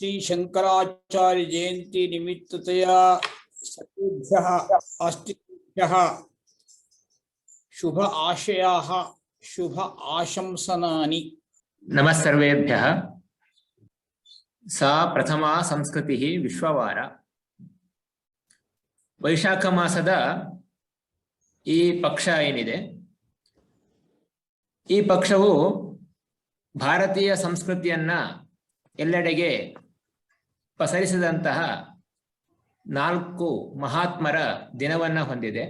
श्री शंकराचार्य जयंती निमित्ततया सर्वेभ्यः आस्तिकेभ्यः शुभ आशयाः शुभ आशंसनानि। नमः सर्वेभ्यः। सा प्रथमा संस्कृतिः विश्ववार वैशाख मासದ ಈ ಪಕ್ಷ ಏನಿದೆ, ಈ ಪಕ್ಷವು ಭಾರತೀಯ ಸಂಸ್ಕೃತಿಯನ್ನ ಎಲ್ಲೆಡೆಗೆ ಪಸರಿಸಿದಂತಹ 4 ಮಹಾತ್ಮರ ದಿನವನ್ನ ಹೊಂದಿದೆ.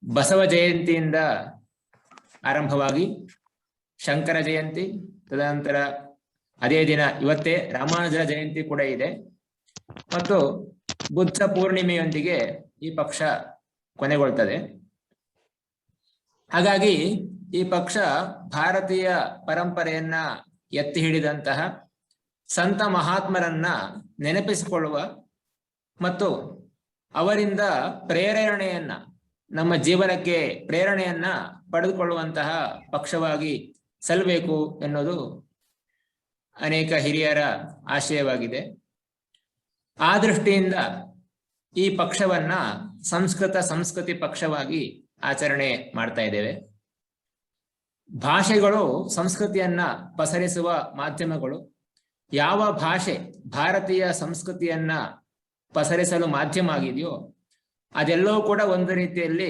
ಬಸವ ಜಯಂತಿಯಿಂದ ಆರಂಭವಾಗಿ ಶಂಕರ ಜಯಂತಿ, ತದನಂತರ ಅದೇ ದಿನ ಇವತ್ತೇ ರಾಮಾನುಜರ ಜಯಂತಿ ಕೂಡ ಇದೆ ಮತ್ತು ಬುದ್ಧ ಪೂರ್ಣಿಮೆಯೊಂದಿಗೆ ಈ ಪಕ್ಷ ಕೊನೆಗೊಳ್ತದೆ. ಹಾಗಾಗಿ ಈ ಪಕ್ಷ ಭಾರತೀಯ ಪರಂಪರೆಯನ್ನ ಎತ್ತಿ ಹಿಡಿದಂತಹ ಸಂತ ಮಹಾತ್ಮರನ್ನ ನೆನಪಿಸಿಕೊಳ್ಳುವ ಮತ್ತು ಅವರಿಂದ ಪ್ರೇರಣೆಯನ್ನ, ನಮ್ಮ ಜೀವನಕ್ಕೆ ಪ್ರೇರಣೆಯನ್ನ ಪಡೆದುಕೊಳ್ಳುವಂತಹ ಪಕ್ಷವಾಗಿ ಸಲ್ಲಬೇಕು ಎನ್ನುವುದು ಅನೇಕ ಹಿರಿಯರ ಆಶಯವಾಗಿದೆ. ಆ ದೃಷ್ಟಿಯಿಂದ ಈ ಪಕ್ಷವನ್ನ ಸಂಸ್ಕೃತಿ ಪಕ್ಷವಾಗಿ ಆಚರಣೆ ಮಾಡ್ತಾ ಇದ್ದೇವೆ. ಭಾಷೆಗಳು ಸಂಸ್ಕೃತಿಯನ್ನ ಪಸರಿಸುವ ಮಾಧ್ಯಮಗಳು. ಯಾವ ಭಾಷೆ ಭಾರತೀಯ ಸಂಸ್ಕೃತಿಯನ್ನ ಪಸರಿಸಲು ಮಾಧ್ಯಮ ಆಗಿದೆಯೋ ಅದೆಲ್ಲವೂ ಕೂಡ ಒಂದು ರೀತಿಯಲ್ಲಿ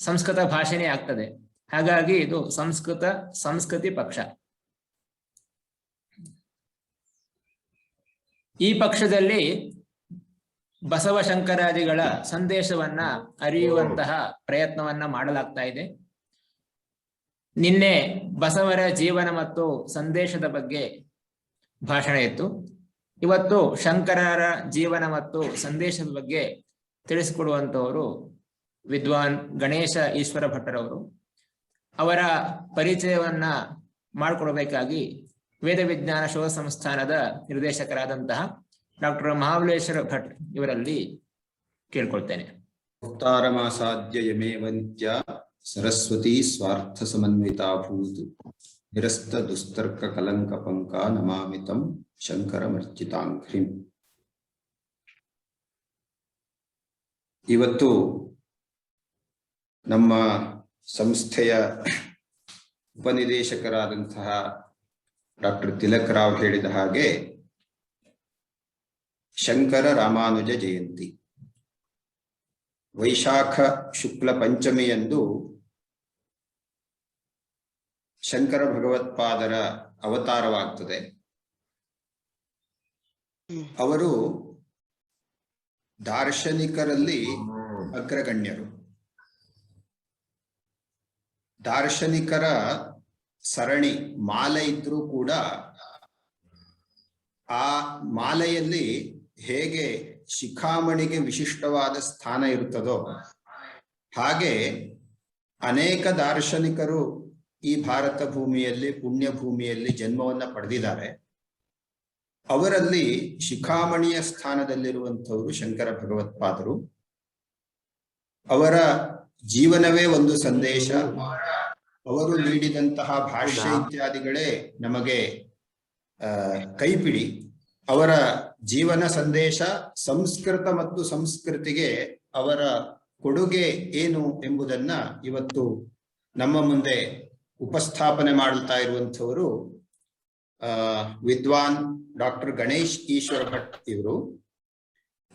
ಸಂಸ್ಕೃತ ಭಾಷೆನೇ ಆಗ್ತದೆ. ಹಾಗಾಗಿ ಇದು ಸಂಸ್ಕೃತಿ ಪಕ್ಷ. ಈ ಪಕ್ಷದಲ್ಲಿ ಬಸವಶಂಕರಾದಿಗಳ ಸಂದೇಶವನ್ನ ಅರಿಯುವಂತಹ ಪ್ರಯತ್ನವನ್ನ ಮಾಡಲಾಗ್ತಾ ಇದೆ. ನಿನ್ನೆ ಬಸವರ ಜೀವನ ಮತ್ತು ಸಂದೇಶದ ಬಗ್ಗೆ ಭಾಷಣ ಇತ್ತು. ಇವತ್ತು ಶಂಕರರ ಜೀವನ ಮತ್ತು ಸಂದೇಶದ ಬಗ್ಗೆ ತಿಳಿಸಿಕೊಡುವಂತವರು ವಿದ್ವಾನ್ ಗಣೇಶ ಈಶ್ವರ ಭಟ್ಟರವರು. ಅವರ ಪರಿಚಯವನ್ನ ಮಾಡಿಕೊಡಬೇಕಾಗಿ ವೇದ ವಿಜ್ಞಾನ ಶೋಧ ಸಂಸ್ಥಾನದ ನಿರ್ದೇಶಕರಾದಂತಹ ಡಾಕ್ಟರ್ ಮಹಾಬಲೇಶ್ವರ ಭಟ್ ಇವರಲ್ಲಿ ಕೇಳ್ಕೊಳ್ತೇನೆ. ಮುಕ್ತಾರಮಾಸಾದ್ಯ ಯಮೇವಂತ್ಯ ಸರಸ್ವತಿ ಸ್ವಾರ್ಥ ಸಮನ್ವಿತಾಭೂತ್ ನಿರಸ್ತ ದುಸ್ತರ್ಕ ಕಲಂಕ ಪಂಕ ನಮಾಮಿತಂ ಶಂಕರಮರ್ಚಿತಾಂಘ್ರಿಂ. ಇವತ್ತು ನಮ್ಮ ಸಂಸ್ಥೆಯ ಉಪನಿದೇಶಕರಾದಂತಹ ಡಾಕ್ಟರ್ ತಿಲಕ್ ರಾವ್ ಹೇಳಿದ ಹಾಗೆ ಶಂಕರ ರಾಮಾನುಜ ಜಯಂತಿ ವೈಶಾಖ ಶುಕ್ಲ ಪಂಚಮಿಯಂದು ಶಂಕರ ಭಗವತ್ಪಾದರ ಅವತಾರವಾಗ್ತದೆ. ಅವರು ದಾರ್ಶನಿಕರಲ್ಲಿ ಅಗ್ರಗಣ್ಯರು. ದಾರ್ಶನಿಕರ ಸರಣಿ ಮಾಲೆ ಇದ್ರೂ ಕೂಡ ಆ ಮಾಲೆಯಲ್ಲಿ ಹೇಗೆ ಶಿಖಾಮಣಿಗೆ ವಿಶಿಷ್ಟವಾದ ಸ್ಥಾನ ಇರುತ್ತದೋ ಹಾಗೆ ಅನೇಕ ದಾರ್ಶನಿಕರು ಈ ಭಾರತ ಭೂಮಿಯಲ್ಲಿ, ಪುಣ್ಯ ಭೂಮಿಯಲ್ಲಿ ಜನ್ಮವನ್ನ ಪಡೆದಿದ್ದಾರೆ. ಅವರಲ್ಲಿ ಶಿಖಾಮಣಿಯ ಸ್ಥಾನದಲ್ಲಿರುವಂಥವರು ಶಂಕರ ಭಗವತ್ಪಾದರು. ಅವರ ಜೀವನವೇ ಒಂದು ಸಂದೇಶ. ಅವರು ನೀಡಿದಂತಹ ಭಾಷ್ಯ ಇತ್ಯಾದಿಗಳೇ ನಮಗೆ ಕೈಪಿಡಿ. ಅವರ ಜೀವನ ಸಂದೇಶ, ಸಂಸ್ಕೃತ ಮತ್ತು ಸಂಸ್ಕೃತಿಗೆ ಅವರ ಕೊಡುಗೆ ಏನು ಎಂಬುದನ್ನ ಇವತ್ತು ನಮ್ಮ ಮುಂದೆ ಉಪಸ್ಥಾಪನೆ ಮಾಡುತ್ತಾ ಇರುವಂಥವರು ವಿದ್ವಾನ್ ಡಾಕ್ಟರ್ ಗಣೇಶ್ ಈಶ್ವರ ಭಟ್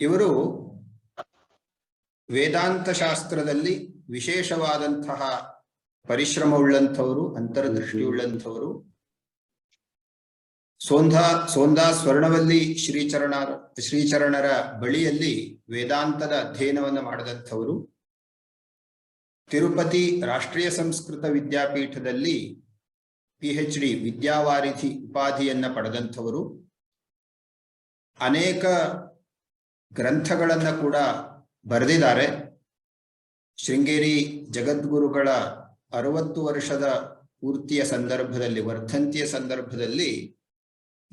ಇವರು ವೇದಾಂತ ಶಾಸ್ತ್ರದಲ್ಲಿ ವಿಶೇಷವಾದಂತಹ ಪರಿಶ್ರಮವುಳ್ಳಂಥವರು, ಅಂತರ್ದೃಷ್ಟಿಯುಳ್ಳಂಥವರು. ಸೋಂದಾ ಸ್ವರ್ಣವಲ್ಲಿ ಶ್ರೀಚರಣರ ಬಳಿಯಲ್ಲಿ ವೇದಾಂತದ ಅಧ್ಯಯನವನ್ನು ಮಾಡಿದಂಥವರು. ತಿರುಪತಿ ರಾಷ್ಟ್ರೀಯ ಸಂಸ್ಕೃತ ವಿದ್ಯಾಪೀಠದಲ್ಲಿ PhD ವಿದ್ಯಾವಾರಿಧಿ ಉಪಾಧಿಯನ್ನ ಪಡೆದಂಥವರು. ಅನೇಕ ಗ್ರಂಥಗಳನ್ನ ಕೂಡ ಬರೆದಿದ್ದಾರೆ. ಶೃಂಗೇರಿ ಜಗದ್ಗುರುಗಳ 60 ವರ್ಷದ ಪೂರ್ತಿಯ ಸಂದರ್ಭದಲ್ಲಿ, ವರ್ಧಂತಿಯ ಸಂದರ್ಭದಲ್ಲಿ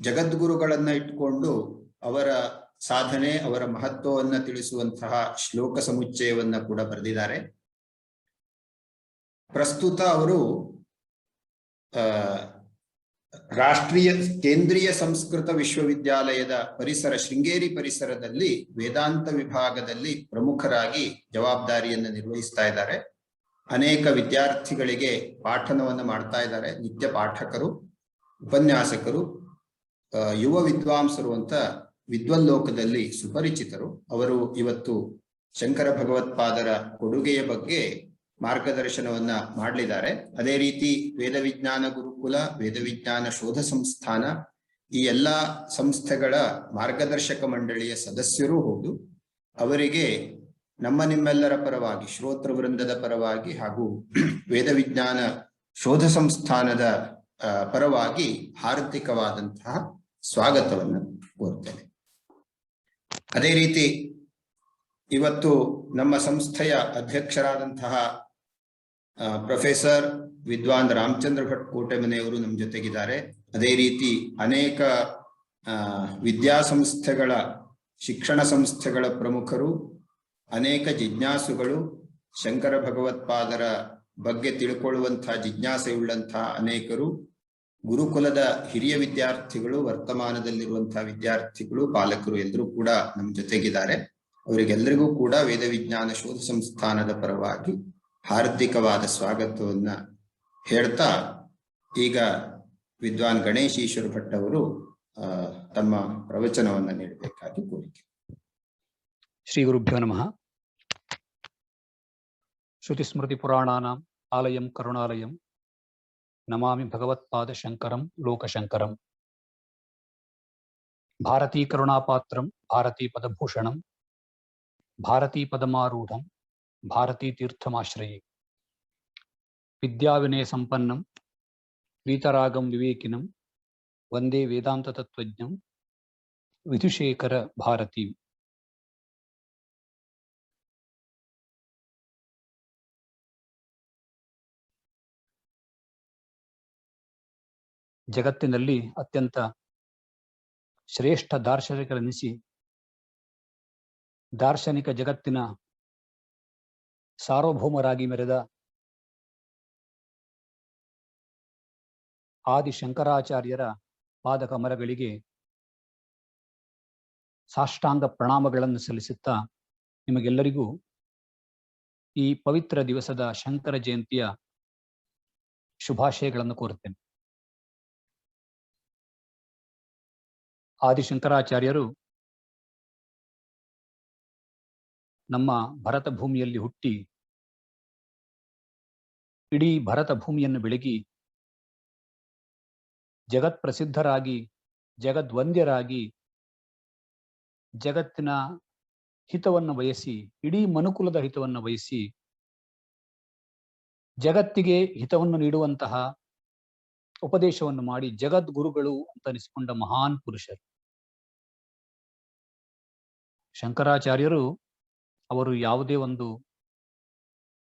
ಜಗದ್ಗುರುಗಳನ್ನ ಇಟ್ಕೊಂಡು ಅವರ ಸಾಧನೆ, ಅವರ ಮಹತ್ವವನ್ನ ತಿಳಿಸುವಂತಹ ಶ್ಲೋಕ ಸಮುಚ್ಚಯವನ್ನ ಕೂಡ ಬರೆದಿದ್ದಾರೆ. ಪ್ರಸ್ತುತ ಅವರು ರಾಷ್ಟ್ರೀಯ ಕೇಂದ್ರೀಯ ಸಂಸ್ಕೃತ ವಿಶ್ವವಿದ್ಯಾಲಯದ ಪರಿಸರ ಶೃಂಗೇರಿ ಪರಿಸರದಲ್ಲಿ ವೇದಾಂತ ವಿಭಾಗದಲ್ಲಿ ಪ್ರಮುಖರಾಗಿ ಜವಾಬ್ದಾರಿಯನ್ನು ನಿರ್ವಹಿಸ್ತಾ ಇದ್ದಾರೆ. ಅನೇಕ ವಿದ್ಯಾರ್ಥಿಗಳಿಗೆ ಪಾಠನವನ್ನು ಮಾಡ್ತಾ ಇದ್ದಾರೆ. ನಿತ್ಯ ಪಾಠಕರು, ಉಪನ್ಯಾಸಕರು, ಯುವ ವಿದ್ವಾಂಸರು ಅಂತ ವಿದ್ವಲ್ಲೋಕದಲ್ಲಿ ಸುಪರಿಚಿತರು. ಅವರು ಇವತ್ತು ಶಂಕರ ಭಗವತ್ಪಾದರ ಕೊಡುಗೆಯ ಬಗ್ಗೆ ಮಾರ್ಗದರ್ಶನವನ್ನ ಮಾಡಲಿದ್ದಾರೆ. ಅದೇ ರೀತಿ ವೇದ ವಿಜ್ಞಾನ ಗುರುಕುಲ, ವೇದ ವಿಜ್ಞಾನ ಶೋಧ ಸಂಸ್ಥಾನ, ಈ ಎಲ್ಲಾ ಸಂಸ್ಥೆಗಳ ಮಾರ್ಗದರ್ಶಕ ಮಂಡಳಿಯ ಸದಸ್ಯರೂ ಹೌದು. ಅವರಿಗೆ ನಮ್ಮ ನಿಮ್ಮೆಲ್ಲರ ಪರವಾಗಿ, ಶ್ರೋತೃ ವೃಂದದ ಪರವಾಗಿ ಹಾಗೂ ವೇದ ವಿಜ್ಞಾನ ಶೋಧ ಸಂಸ್ಥಾನದ ಪರವಾಗಿ ಹಾರ್ದಿಕವಾದಂತಹ ಸ್ವಾಗತವನ್ನು ಕೋರ್ತೇನೆ. ಅದೇ ರೀತಿ ಇವತ್ತು ನಮ್ಮ ಸಂಸ್ಥೆಯ ಅಧ್ಯಕ್ಷರಾದಂತಹ ಪ್ರೊಫೆಸರ್ ವಿದ್ವಾನ್ ರಾಮಚಂದ್ರ ಭಟ್ ಕೋಟೆಮನೆಯವರು ನಮ್ಮ ಜೊತೆಗಿದ್ದಾರೆ. ಅದೇ ರೀತಿ ಅನೇಕ ವಿದ್ಯಾಸಂಸ್ಥೆಗಳ, ಶಿಕ್ಷಣ ಸಂಸ್ಥೆಗಳ ಪ್ರಮುಖರು, ಅನೇಕ ಜಿಜ್ಞಾಸುಗಳು, ಶಂಕರ ಭಗವತ್ಪಾದರ ಬಗ್ಗೆ ತಿಳ್ಕೊಳ್ಳುವಂತಹ ಜಿಜ್ಞಾಸೆಯುಳ್ಳಂತಹ ಅನೇಕರು, ಗುರುಕುಲದ ಹಿರಿಯ ವಿದ್ಯಾರ್ಥಿಗಳು, ವರ್ತಮಾನದಲ್ಲಿರುವಂತಹ ವಿದ್ಯಾರ್ಥಿಗಳು, ಪಾಲಕರು ಎಲ್ಲರೂ ಕೂಡ ನಮ್ಮ ಜೊತೆಗಿದ್ದಾರೆ. ಅವರಿಗೆಲ್ಲರಿಗೂ ಕೂಡ ವೇದ ವಿಜ್ಞಾನ ಶೋಧ ಸಂಸ್ಥಾನದ ಪರವಾಗಿ ಹಾರ್ದಿಕವಾದ ಸ್ವಾಗತವನ್ನ ಹೇಳ್ತಾ, ಈಗ ವಿದ್ವಾನ್ ಗಣೇಶ್ ಈಶ್ವರ ಭಟ್ ಅವರು ತಮ್ಮ ಪ್ರವಚನವನ್ನ ನೀಡಬೇಕಾಗಿ ಕೋರಿಕೆ. ಶ್ರೀ ಗುರುಭ್ಯೋ ನಮಃ. ಶ್ರುತಿ ಸ್ಮೃತಿ ಪುರಾಣಾನಾಂ ಆಲಯಂ ಕರುಣಾಲಯಂ ನಮಾಮಿ ಭಗವತ್ಪಾದ ಶಂಕರಂ ಲೋಕಶಂಕರಂ. ಭಾರತೀ ಕರುಣಾಪಾತ್ರಂ ಭಾರತೀ ಪದಭೂಷಣಂ ಭಾರತೀ ಪದಮಾರೂಢಂ ಭಾರತೀ ತೀರ್ಥಮಾಶ್ರಯೇ. ವಿದ್ಯಾವಿನಯ ಸಂಪನ್ನಂ ವೀತರಾಗಂ ವಿವೇಕಿನಂ ವಂದೇ ವೇದಾಂತ ತತ್ವಜ್ಞಂ ವಿಧುಶೇಖರ ಭಾರತೀ. ಜಗತ್ತಿನಲ್ಲಿ ಅತ್ಯಂತ ಶ್ರೇಷ್ಠ ದಾರ್ಶನಿಕರೆನಿಸಿ ದಾರ್ಶನಿಕ ಜಗತ್ತಿನ ಸಾರ್ವಭೌಮರಾಗಿ ಮೆರೆದ ಆದಿ ಶಂಕರಾಚಾರ್ಯರ ಪಾದಕಮಲಗಳಿಗೆ ಸಾಷ್ಟಾಂಗ ಪ್ರಣಾಮಗಳನ್ನು ಸಲ್ಲಿಸುತ್ತಾ ನಿಮಗೆಲ್ಲರಿಗೂ ಈ ಪವಿತ್ರ ದಿವಸದ ಶಂಕರ ಜಯಂತಿಯ ಶುಭಾಶಯಗಳನ್ನು ಕೋರುತ್ತೇನೆ. ಆದಿಶಂಕರಾಚಾರ್ಯರು ನಮ್ಮ ಭರತ ಭೂಮಿಯಲ್ಲಿ ಹುಟ್ಟಿ ಇಡೀ ಭರತ ಭೂಮಿಯನ್ನು ಬೆಳಗಿ ಜಗತ್ ಪ್ರಸಿದ್ಧರಾಗಿ, ಜಗದ್ವಂದ್ಯರಾಗಿ, ಜಗತ್ತಿನ ಹಿತವನ್ನು ಬಯಸಿ, ಇಡೀ ಮನುಕುಲದ ಹಿತವನ್ನು ಬಯಸಿ ಜಗತ್ತಿಗೆ ಹಿತವನ್ನು ನೀಡುವಂತಹ ಉಪದೇಶವನ್ನು ಮಾಡಿ ಜಗದ್ಗುರುಗಳು ಅಂತ ಅನಿಸಿಕೊಂಡ ಮಹಾನ್ ಪುರುಷರು ಶಂಕರಾಚಾರ್ಯರು. ಅವರು ಯಾವುದೇ ಒಂದು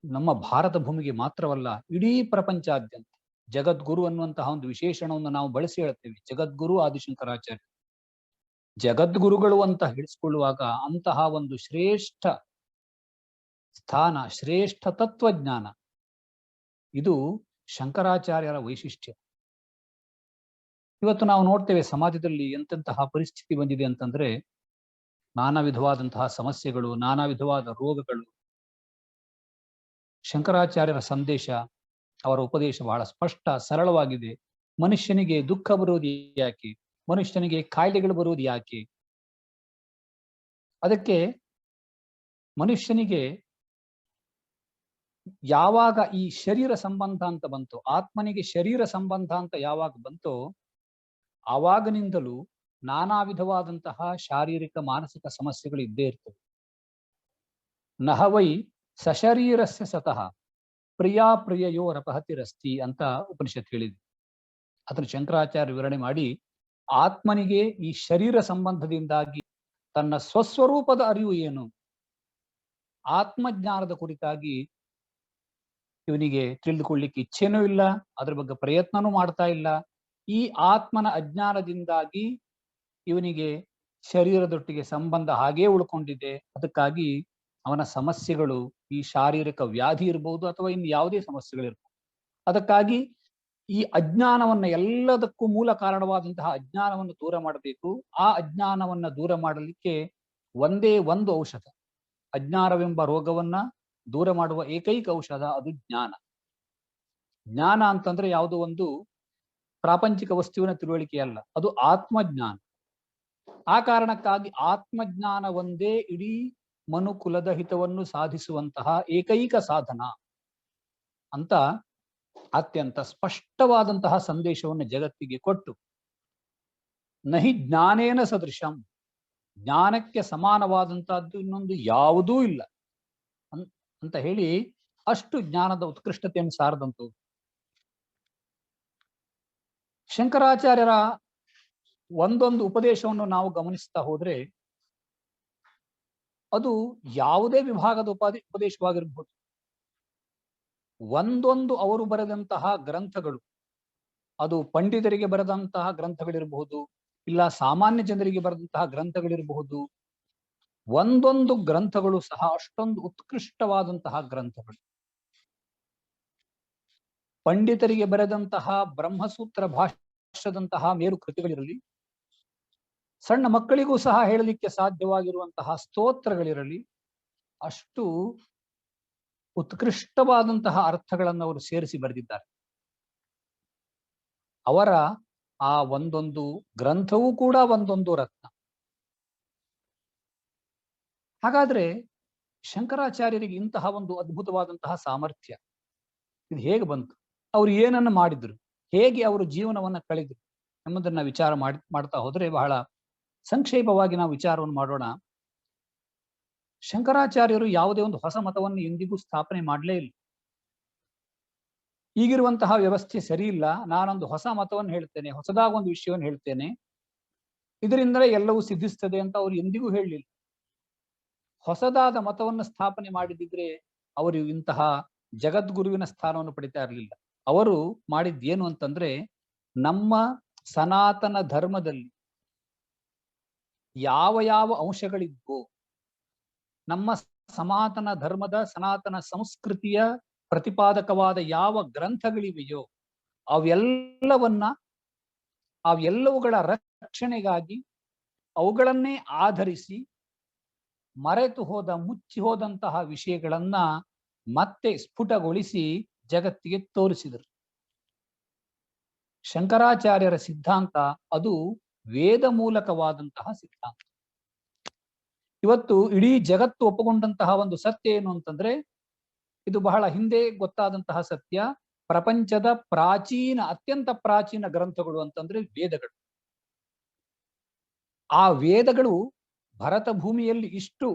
ನಮ್ಮ ಭಾರತ ಭೂಮಿಗೆ ಮಾತ್ರವಲ್ಲ, ಇಡೀ ಪ್ರಪಂಚಾದ್ಯಂತ ಜಗದ್ಗುರು ಅನ್ನುವಂತಹ ಒಂದು ವಿಶೇಷಣವನ್ನು ನಾವು ಬಳಸಿ ಹೇಳ್ತೇವೆ. ಜಗದ್ಗುರು ಆದಿಶಂಕರಾಚಾರ್ಯ. ಜಗದ್ಗುರುಗಳು ಅಂತ ಹೇಳಿಸಿಕೊಳ್ಳುವಾಗ ಅಂತಹ ಒಂದು ಶ್ರೇಷ್ಠ ಸ್ಥಾನ, ಶ್ರೇಷ್ಠ ತತ್ವಜ್ಞಾನ, ಇದು ಶಂಕರಾಚಾರ್ಯರ ವೈಶಿಷ್ಟ್ಯ. ಇವತ್ತು ನಾವು ನೋಡ್ತೇವೆ ಸಮಾಜದಲ್ಲಿ ಎಂತೆಂತಹ ಪರಿಸ್ಥಿತಿ ಬಂದಿದೆ ಅಂತಂದ್ರೆ, ನಾನಾ ವಿಧವಾದಂತಹ ಸಮಸ್ಯೆಗಳು, ನಾನಾ ವಿಧವಾದ ರೋಗಗಳು. ಶಂಕರಾಚಾರ್ಯರ ಸಂದೇಶ, ಅವರ ಉಪದೇಶ ಬಹಳ ಸ್ಪಷ್ಟ, ಸರಳವಾಗಿದೆ. ಮನುಷ್ಯನಿಗೆ ದುಃಖ ಬರುವುದು ಯಾಕೆ? ಮನುಷ್ಯನಿಗೆ ಕಾಯಿಲೆಗಳು ಬರುವುದು ಯಾಕೆ? ಅದಕ್ಕೆ ಮನುಷ್ಯನಿಗೆ ಯಾವಾಗ ಈ ಶರೀರ ಸಂಬಂಧ ಅಂತ ಬಂತು, ಆತ್ಮನಿಗೆ ಶರೀರ ಸಂಬಂಧ ಅಂತ ಯಾವಾಗ ಬಂತೋ ಆವಾಗಿನಿಂದಲೂ ನಾನಾ ವಿಧವಾದಂತಹ ಶಾರೀರಿಕ ಮಾನಸಿಕ ಸಮಸ್ಯೆಗಳು ಇದ್ದೇ ಇರ್ತವೆ. ನಹವೈ ಸಶರೀರಸ್ಯ ಸತಃ ಪ್ರಿಯಾ ಪ್ರಿಯಯೋ ರಪಹತಿರಸ್ತಿ ಅಂತ ಉಪನಿಷತ್ ಹೇಳಿದೆ. ಅದನ್ನು ಶಂಕರಾಚಾರ್ಯ ವಿವರಣೆ ಮಾಡಿ, ಆತ್ಮನಿಗೆ ಈ ಶರೀರ ಸಂಬಂಧದಿಂದಾಗಿ ತನ್ನ ಸ್ವಸ್ವರೂಪದ ಅರಿವು ಏನು, ಆತ್ಮಜ್ಞಾನದ ಕುರಿತಾಗಿ ಇವನಿಗೆ ತಿಳಿದುಕೊಳ್ಳಿಕ್ಕೆ ಇಚ್ಛೆನೂ ಇಲ್ಲ, ಅದ್ರ ಬಗ್ಗೆ ಪ್ರಯತ್ನನೂ ಮಾಡ್ತಾ ಇಲ್ಲ. ಈ ಆತ್ಮನ ಅಜ್ಞಾನದಿಂದಾಗಿ ಇವನಿಗೆ ಶರೀರದೊಟ್ಟಿಗೆ ಸಂಬಂಧ ಹಾಗೇ ಉಳ್ಕೊಂಡಿದೆ. ಅದಕ್ಕಾಗಿ ಅವನ ಸಮಸ್ಯೆಗಳು ಈ ಶಾರೀರಿಕ ವ್ಯಾಧಿ ಇರಬಹುದು ಅಥವಾ ಇನ್ನು ಯಾವುದೇ ಸಮಸ್ಯೆಗಳಿರ್ಬೋದು. ಅದಕ್ಕಾಗಿ ಈ ಅಜ್ಞಾನವನ್ನ, ಎಲ್ಲದಕ್ಕೂ ಮೂಲ ಕಾರಣವಾದಂತಹ ಅಜ್ಞಾನವನ್ನು ದೂರ ಮಾಡಬೇಕು. ಆ ಅಜ್ಞಾನವನ್ನ ದೂರ ಮಾಡಲಿಕ್ಕೆ ಒಂದೇ ಒಂದು ಔಷಧ, ಅಜ್ಞಾನವೆಂಬ ರೋಗವನ್ನ ದೂರ ಮಾಡುವ ಏಕೈಕ ಔಷಧ, ಅದು ಜ್ಞಾನ. ಜ್ಞಾನ ಅಂತಂದ್ರೆ ಯಾವುದೋ ಒಂದು ಪ್ರಾಪಂಚಿಕ ವಸ್ತುವಿನ ತಿಳುವಳಿಕೆ ಅಲ್ಲ, ಅದು ಆತ್ಮಜ್ಞಾನ. ಆ ಕಾರಣಕ್ಕಾಗಿ ಆತ್ಮಜ್ಞಾನ ಒಂದೇ ಇಡೀ ಮನುಕುಲದ ಹಿತವನ್ನು ಸಾಧಿಸುವಂತಹ ಏಕೈಕ ಸಾಧನ ಅಂತ ಅತ್ಯಂತ ಸ್ಪಷ್ಟವಾದಂತಹ ಸಂದೇಶವನ್ನು ಜಗತ್ತಿಗೆ ಕೊಟ್ಟು, ನಹಿ ಜ್ಞಾನೇನ ಸದೃಶಂ, ಜ್ಞಾನಕ್ಕೆ ಸಮಾನವಾದಂತಹದ್ದು ಇನ್ನೊಂದು ಯಾವುದೂ ಇಲ್ಲ ಅಂತ ಹೇಳಿ ಅಷ್ಟು ಜ್ಞಾನದ ಉತ್ಕೃಷ್ಟತೆಯನ್ನು ಸಾರದಂತು. ಶಂಕರಾಚಾರ್ಯರ ಒಂದೊಂದು ಉಪದೇಶವನ್ನು ನಾವು ಗಮನಿಸ್ತಾ ಹೋದ್ರೆ ಅದು ಯಾವುದೇ ವಿಭಾಗದ ಉಪದೇಶವಾಗಿರಬಹುದು. ಒಂದೊಂದು ಅವರು ಬರೆದಂತಹ ಗ್ರಂಥಗಳು, ಅದು ಪಂಡಿತರಿಗೆ ಬರೆದಂತಹ ಗ್ರಂಥಗಳಿರಬಹುದು, ಇಲ್ಲ ಸಾಮಾನ್ಯ ಜನರಿಗೆ ಬರೆದಂತಹ ಗ್ರಂಥಗಳಿರಬಹುದು. ಒಂದೊಂದು ಗ್ರಂಥಗಳು ಸಹ ಅಷ್ಟೊಂದು ಉತ್ಕೃಷ್ಟವಾದಂತಹ ಗ್ರಂಥಗಳು. ಪಂಡಿತರಿಗೆ ಬರೆದಂತಹ ಬ್ರಹ್ಮಸೂತ್ರ ಭಾಷ್ಯದಂತಹ ಮೇರು ಕೃತಿಗಳಿರಲಿ, ಸಣ್ಣ ಮಕ್ಕಳಿಗೂ ಸಹ ಹೇಳಲಿಕ್ಕೆ ಸಾಧ್ಯವಾಗಿರುವಂತಹ ಸ್ತೋತ್ರಗಳಿರಲಿ, ಅಷ್ಟು ಉತ್ಕೃಷ್ಟವಾದಂತಹ ಅರ್ಥಗಳನ್ನು ಅವರು ಸೇರಿಸಿ ಬರೆದಿದ್ದಾರೆ. ಅವರ ಆ ಒಂದೊಂದು ಗ್ರಂಥವೂ ಕೂಡ ಒಂದೊಂದು ರತ್ನ. ಹಾಗಾದ್ರೆ ಶಂಕರಾಚಾರ್ಯರಿಗೆ ಇಂತಹ ಒಂದು ಅದ್ಭುತವಾದಂತಹ ಸಾಮರ್ಥ್ಯ ಇದು ಹೇಗೆ ಬಂತು? ಅವರು ಏನನ್ನು ಮಾಡಿದ್ರು, ಹೇಗೆ ಅವರು ಜೀವನವನ್ನ ಕಳೆದ್ರು ಎಂಬುದನ್ನ ವಿಚಾರ ಮಾಡ್ತಾ ಹೋದ್ರೆ ಬಹಳ ಸಂಕ್ಷೇಪವಾಗಿ ನಾವು ವಿಚಾರವನ್ನು ಮಾಡೋಣ. ಶಂಕರಾಚಾರ್ಯರು ಯಾವುದೇ ಒಂದು ಹೊಸ ಮತವನ್ನು ಎಂದಿಗೂ ಸ್ಥಾಪನೆ ಮಾಡಲೇ ಇಲ್ಲ. ಈಗಿರುವಂತಹ ವ್ಯವಸ್ಥೆ ಸರಿ ಇಲ್ಲ, ನಾನೊಂದು ಹೊಸ ಮತವನ್ನು ಹೇಳ್ತೇನೆ, ಹೊಸದಾಗಿ ಒಂದು ವಿಷಯವನ್ನು ಹೇಳ್ತೇನೆ, ಇದರಿಂದಲೇ ಎಲ್ಲವೂ ಸಿದ್ಧಿಸ್ತದೆ ಅಂತ ಅವರು ಎಂದಿಗೂ ಹೇಳಲಿಲ್ಲ. ಹೊಸದಾದ ಮತವನ್ನು ಸ್ಥಾಪನೆ ಮಾಡಿದಿದ್ರೆ ಅವರು ಇಂತಹ ಜಗದ್ಗುರುವಿನ ಸ್ಥಾನವನ್ನು ಪಡಿತಾ ಇರಲಿಲ್ಲ. ಅವರು ಮಾಡಿದ್ದೇನು ಅಂತಂದ್ರೆ, ನಮ್ಮ ಸನಾತನ ಧರ್ಮದಲ್ಲಿ ಯಾವ ಯಾವ ಅಂಶಗಳಿದ್ವೋ, ನಮ್ಮ ಸನಾತನ ಧರ್ಮದ ಸನಾತನ ಸಂಸ್ಕೃತಿಯ ಪ್ರತಿಪಾದಕವಾದ ಯಾವ ಗ್ರಂಥಗಳಿವೆಯೋ ಅವೆಲ್ಲವುಗಳ ರಕ್ಷಣೆಗಾಗಿ ಅವುಗಳನ್ನೇ ಆಧರಿಸಿ ಮರೆತು ಹೋದ, ಮುಚ್ಚಿ ಹೋದಂತಹ ವಿಷಯಗಳನ್ನ ಮತ್ತೆ ಸ್ಫುಟಗೊಳಿಸಿ ಜಗತ್ತಿಗೆ ತೋರಿಸಿದರು. ಶಂಕರಾಚಾರ್ಯರ ಸಿದ್ಧಾಂತ ಅದು ವೇದ ಮೂಲಕವಾದಂತಹ ಸಿದ್ಧಾಂತ. ಇವತ್ತು ಇಡೀ ಜಗತ್ತು ಒಪ್ಪುಕೊಂಡಂತಹ ಒಂದು ಸತ್ಯ ಏನು ಅಂತಂದ್ರೆ, ಇದು ಬಹಳ ಹಿಂದೆ ಗೊತ್ತಾದಂತಹ ಸತ್ಯ. ಪ್ರಪಂಚದ ಅತ್ಯಂತ ಪ್ರಾಚೀನ ಗ್ರಂಥಗಳು ಅಂತಂದ್ರೆ ವೇದಗಳು. ಆ ವೇದಗಳು ಭರತ ಭೂಮಿಯಲ್ಲಿ ಇಷ್ಟು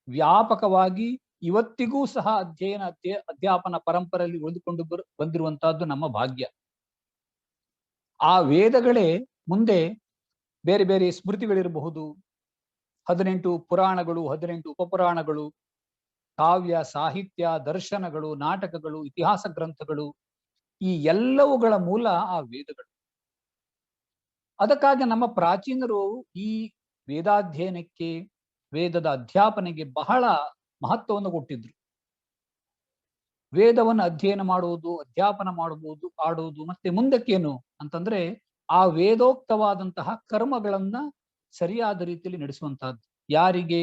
ವ್ಯಾಪಕವಾಗಿ ಇವತ್ತಿಗೂ ಸಹ ಅಧ್ಯಾಪನ ಪರಂಪರೆಯಲ್ಲಿ ಉಳಿದುಕೊಂಡು ಬಂದಿರುವಂತಹದ್ದು ನಮ್ಮ ಭಾಗ್ಯ. ಆ ವೇದಗಳೇ ಮುಂದೆ ಬೇರೆ ಬೇರೆ ಸ್ಮೃತಿಗಳಿರಬಹುದು, 18 ಪುರಾಣಗಳು, 18 ಉಪಪುರಾಣಗಳು, ಕಾವ್ಯ, ಸಾಹಿತ್ಯ, ದರ್ಶನಗಳು, ನಾಟಕಗಳು, ಇತಿಹಾಸ ಗ್ರಂಥಗಳು, ಈ ಎಲ್ಲವುಗಳ ಮೂಲ ಆ ವೇದಗಳು. ಅದಕ್ಕಾಗಿ ನಮ್ಮ ಪ್ರಾಚೀನರು ಈ ವೇದಾಧ್ಯಯನಕ್ಕೆ, ವೇದದ ಅಧ್ಯಾಪನೆಗೆ ಬಹಳ ಮಹತ್ವವನ್ನು ಕೊಟ್ಟಿದ್ರು. ವೇದವನ್ನು ಅಧ್ಯಯನ ಮಾಡುವುದು, ಅಧ್ಯಾಪನ ಆಡುವುದು, ಮತ್ತೆ ಮುಂದಕ್ಕೇನು ಅಂತಂದ್ರೆ ಆ ವೇದೋಕ್ತವಾದಂತಹ ಕರ್ಮಗಳನ್ನ ಸರಿಯಾದ ರೀತಿಯಲ್ಲಿ ನಡೆಸುವಂತಹದ್ದು. ಯಾರಿಗೆ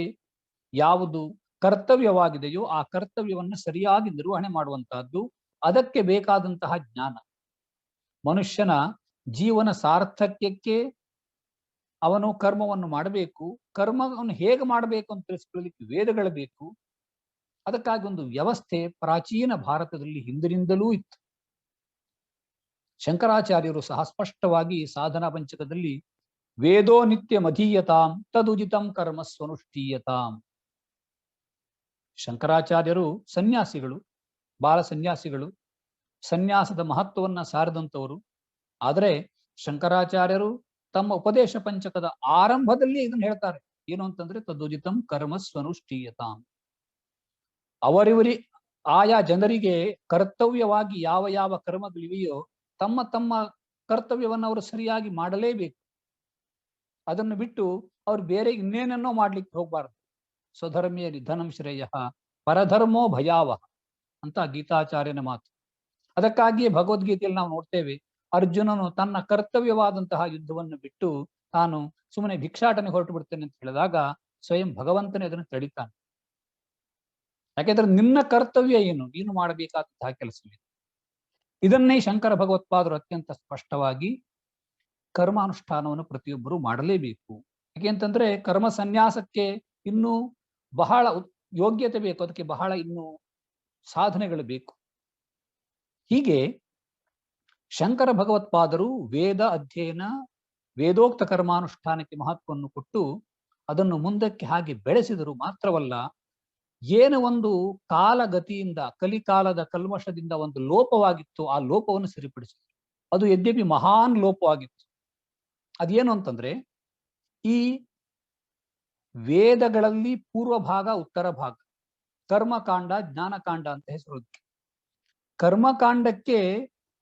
ಯಾವುದು ಕರ್ತವ್ಯವಾಗಿದೆಯೋ ಆ ಕರ್ತವ್ಯವನ್ನ ಸರಿಯಾಗಿ ನಿರ್ವಹಣೆ ಮಾಡುವಂತಹದ್ದು. ಅದಕ್ಕೆ ಬೇಕಾದಂತಹ ಜ್ಞಾನ. ಮನುಷ್ಯನ ಜೀವನ ಸಾರ್ಥಕ್ಯಕ್ಕೆ ಅವನು ಕರ್ಮವನ್ನು ಮಾಡಬೇಕು. ಕರ್ಮವನ್ನು ಹೇಗೆ ಮಾಡಬೇಕು ಅಂತ ತಿಳಿಸ್ಕೊಳ್ಳಲಿಕ್ಕೆ ವೇದಗಳು ಬೇಕು. ಅದಕ್ಕಾಗಿ ಒಂದು ವ್ಯವಸ್ಥೆ ಪ್ರಾಚೀನ ಭಾರತದಲ್ಲಿ ಹಿಂದಿನಿಂದಲೂ ಇತ್ತು. ಶಂಕರಾಚಾರ್ಯರು ಸಹ ಸ್ಪಷ್ಟವಾಗಿ ಸಾಧನಾ ಪಂಚಕದಲ್ಲಿ ವೇದೋ ನಿತ್ಯ ಮಧೀಯತಾಂ ತದುಜಿತಂ ಕರ್ಮ ಸ್ವನುಷ್ಠೀಯತಾಂ. ಶಂಕರಾಚಾರ್ಯರು ಸನ್ಯಾಸಿಗಳು, ಬಾಲ ಸನ್ಯಾಸಿಗಳು, ಸನ್ಯಾಸದ ಮಹತ್ವವನ್ನ ಸಾರದಂತವರು. ಆದರೆ ಶಂಕರಾಚಾರ್ಯರು ತಮ್ಮ ಉಪದೇಶ ಪಂಚಕದ ಆರಂಭದಲ್ಲಿ ಇದನ್ನು ಹೇಳ್ತಾರೆ. ಏನು ಅಂತಂದ್ರೆ ತದುಜಿತಂ ಕರ್ಮ ಸ್ವನುಷ್ಠೀಯತಾಂ. ಅವರಿವರಿ ಆಯಾ ಜನರಿಗೆ ಕರ್ತವ್ಯವಾಗಿ ಯಾವ ಯಾವ ಕರ್ಮಗಳಿವೆಯೋ ತಮ್ಮ ತಮ್ಮ ಕರ್ತವ್ಯವನ್ನು ಅವರು ಸರಿಯಾಗಿ ಮಾಡಲೇಬೇಕು. ಅದನ್ನು ಬಿಟ್ಟು ಅವ್ರು ಬೇರೆ ಇನ್ನೇನನ್ನೋ ಮಾಡ್ಲಿಕ್ಕೆ ಹೋಗ್ಬಾರ್ದು. ಸ್ವಧರ್ಮೀಯ ನಿಧನಂ ಶ್ರೇಯ ಪರಧರ್ಮೋ ಭಯಾವಹ ಅಂತ ಗೀತಾಚಾರ್ಯನ ಮಾತು. ಅದಕ್ಕಾಗಿಯೇ ಭಗವದ್ಗೀತೆಯಲ್ಲಿ ನಾವು ನೋಡ್ತೇವೆ, ಅರ್ಜುನನು ತನ್ನ ಕರ್ತವ್ಯವಾದಂತಹ ಯುದ್ಧವನ್ನು ಬಿಟ್ಟು ತಾನು ಸುಮ್ಮನೆ ಭಿಕ್ಷಾಟನೆ ಹೊರಟು ಬಿಡ್ತೇನೆ ಅಂತ ಹೇಳಿದಾಗ ಸ್ವಯಂ ಭಗವಂತನೇ ಅದನ್ನು ತಡಿತಾನೆ. ಯಾಕೆಂದ್ರೆ ನಿನ್ನ ಕರ್ತವ್ಯ ಏನು, ನೀನು ಮಾಡಬೇಕಾದಂತಹ ಕೆಲಸವಿದೆ. ಇದನ್ನೇ ಶಂಕರ ಭಗವತ್ಪಾದರು ಅತ್ಯಂತ ಸ್ಪಷ್ಟವಾಗಿ ಕರ್ಮಾನುಷ್ಠಾನವನ್ನು ಪ್ರತಿಯೊಬ್ಬರು ಮಾಡಲೇಬೇಕು. ಯಾಕೆಂತಂದ್ರೆ ಕರ್ಮ ಸನ್ಯಾಸಕ್ಕೆ ಇನ್ನೂ ಬಹಳ ಯೋಗ್ಯತೆ ಬೇಕು, ಅದಕ್ಕೆ ಬಹಳ ಇನ್ನೂ ಸಾಧನೆಗಳು ಬೇಕು. ಹೀಗೆ ಶಂಕರ ಭಗವತ್ಪಾದರು ವೇದ ಅಧ್ಯಯನ, ವೇದೋಕ್ತ ಕರ್ಮಾನುಷ್ಠಾನಕ್ಕೆ ಮಹತ್ವವನ್ನು ಕೊಟ್ಟು ಅದನ್ನು ಮುಂದಕ್ಕೆ ಹಾಗೆ ಬೆಳೆಸಿದರು. ಮಾತ್ರವಲ್ಲ, ಏನು ಒಂದು ಕಾಲಗತಿಯಿಂದ, ಕಲಿಕಾಲದ ಕಲ್ಮಶದಿಂದ ಒಂದು ಲೋಪವಾಗಿತ್ತು, ಆ ಲೋಪವನ್ನು ಸರಿಪಡಿಸಿದರು. ಅದು ಯದ್ಯಪಿ ಮಹಾನ್ ಲೋಪವಾಗಿತ್ತು. ಅದೇನು ಅಂತಂದ್ರೆ, ಈ ವೇದಗಳಲ್ಲಿ ಪೂರ್ವ ಭಾಗ, ಉತ್ತರ ಭಾಗ, ಕರ್ಮಕಾಂಡ, ಜ್ಞಾನಕಾಂಡ ಅಂತ ಹೆಸರು. ಕರ್ಮಕಾಂಡಕ್ಕೆ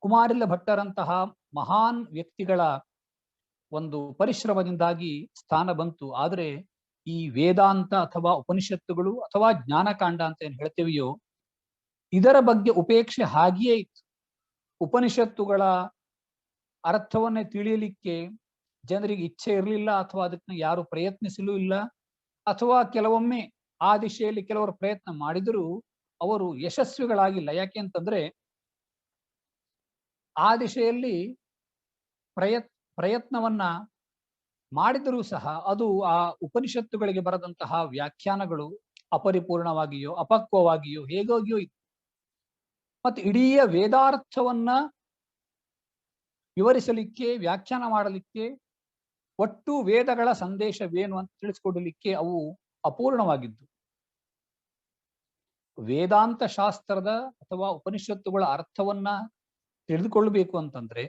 ಕುಮಾರಿಲ ಭಟ್ಟರಂತಹ ಮಹಾನ್ ವ್ಯಕ್ತಿಗಳ ಒಂದು ಪರಿಶ್ರಮದಿಂದಾಗಿ ಸ್ಥಾನ ಬಂತು. ಆದರೆ ಈ ವೇದಾಂತ ಅಥವಾ ಉಪನಿಷತ್ತುಗಳು ಅಥವಾ ಜ್ಞಾನಕಾಂಡ ಅಂತ ಏನ್ ಹೇಳ್ತೇವೆಯೋ, ಇದರ ಬಗ್ಗೆ ಉಪೇಕ್ಷೆ ಹಾಗೆಯೇ ಇತ್ತು. ಉಪನಿಷತ್ತುಗಳ ಅರ್ಥವನ್ನೇ ತಿಳಿಯಲಿಕ್ಕೆ ಜನರಿಗೆ ಇಚ್ಛೆ ಇರಲಿಲ್ಲ, ಅಥವಾ ಅದಕ್ಕೆ ಯಾರು ಪ್ರಯತ್ನಿಸಲೂ ಇಲ್ಲ. ಅಥವಾ ಕೆಲವೊಮ್ಮೆ ಆ ದಿಶೆಯಲ್ಲಿ ಕೆಲವರು ಪ್ರಯತ್ನ ಮಾಡಿದರೂ ಅವರು ಯಶಸ್ವಿಗಳಾಗಿಲ್ಲ. ಯಾಕೆ ಅಂತಂದ್ರೆ, ಆ ದಿಶೆಯಲ್ಲಿ ಪ್ರಯತ್ನವನ್ನ ಮಾಡಿದರೂ ಸಹ ಅದು ಆ ಉಪನಿಷತ್ತುಗಳಿಗೆ ಬರದಂತಹ ವ್ಯಾಖ್ಯಾನಗಳು ಅಪರಿಪೂರ್ಣವಾಗಿಯೋ ಅಪಕ್ವವಾಗಿಯೋ ಹೇಗೋಗಿಯೋ ಇತ್ತು. ಮತ್ತು ಇಡೀ ವೇದಾರ್ಥವನ್ನ ವಿವರಿಸಲಿಕ್ಕೆ, ವ್ಯಾಖ್ಯಾನ ಮಾಡಲಿಕ್ಕೆ, ಒಟ್ಟು ವೇದಗಳ ಸಂದೇಶವೇನು ಅಂತ ತಿಳಿಸ್ಕೊಡಲಿಕ್ಕೆ ಅವು ಅಪೂರ್ಣವಾಗಿದ್ದು. ವೇದಾಂತ ಶಾಸ್ತ್ರದ ಅಥವಾ ಉಪನಿಷತ್ತುಗಳ ಅರ್ಥವನ್ನ ತಿಳಿದುಕೊಳ್ಳಬೇಕು ಅಂತಂದ್ರೆ,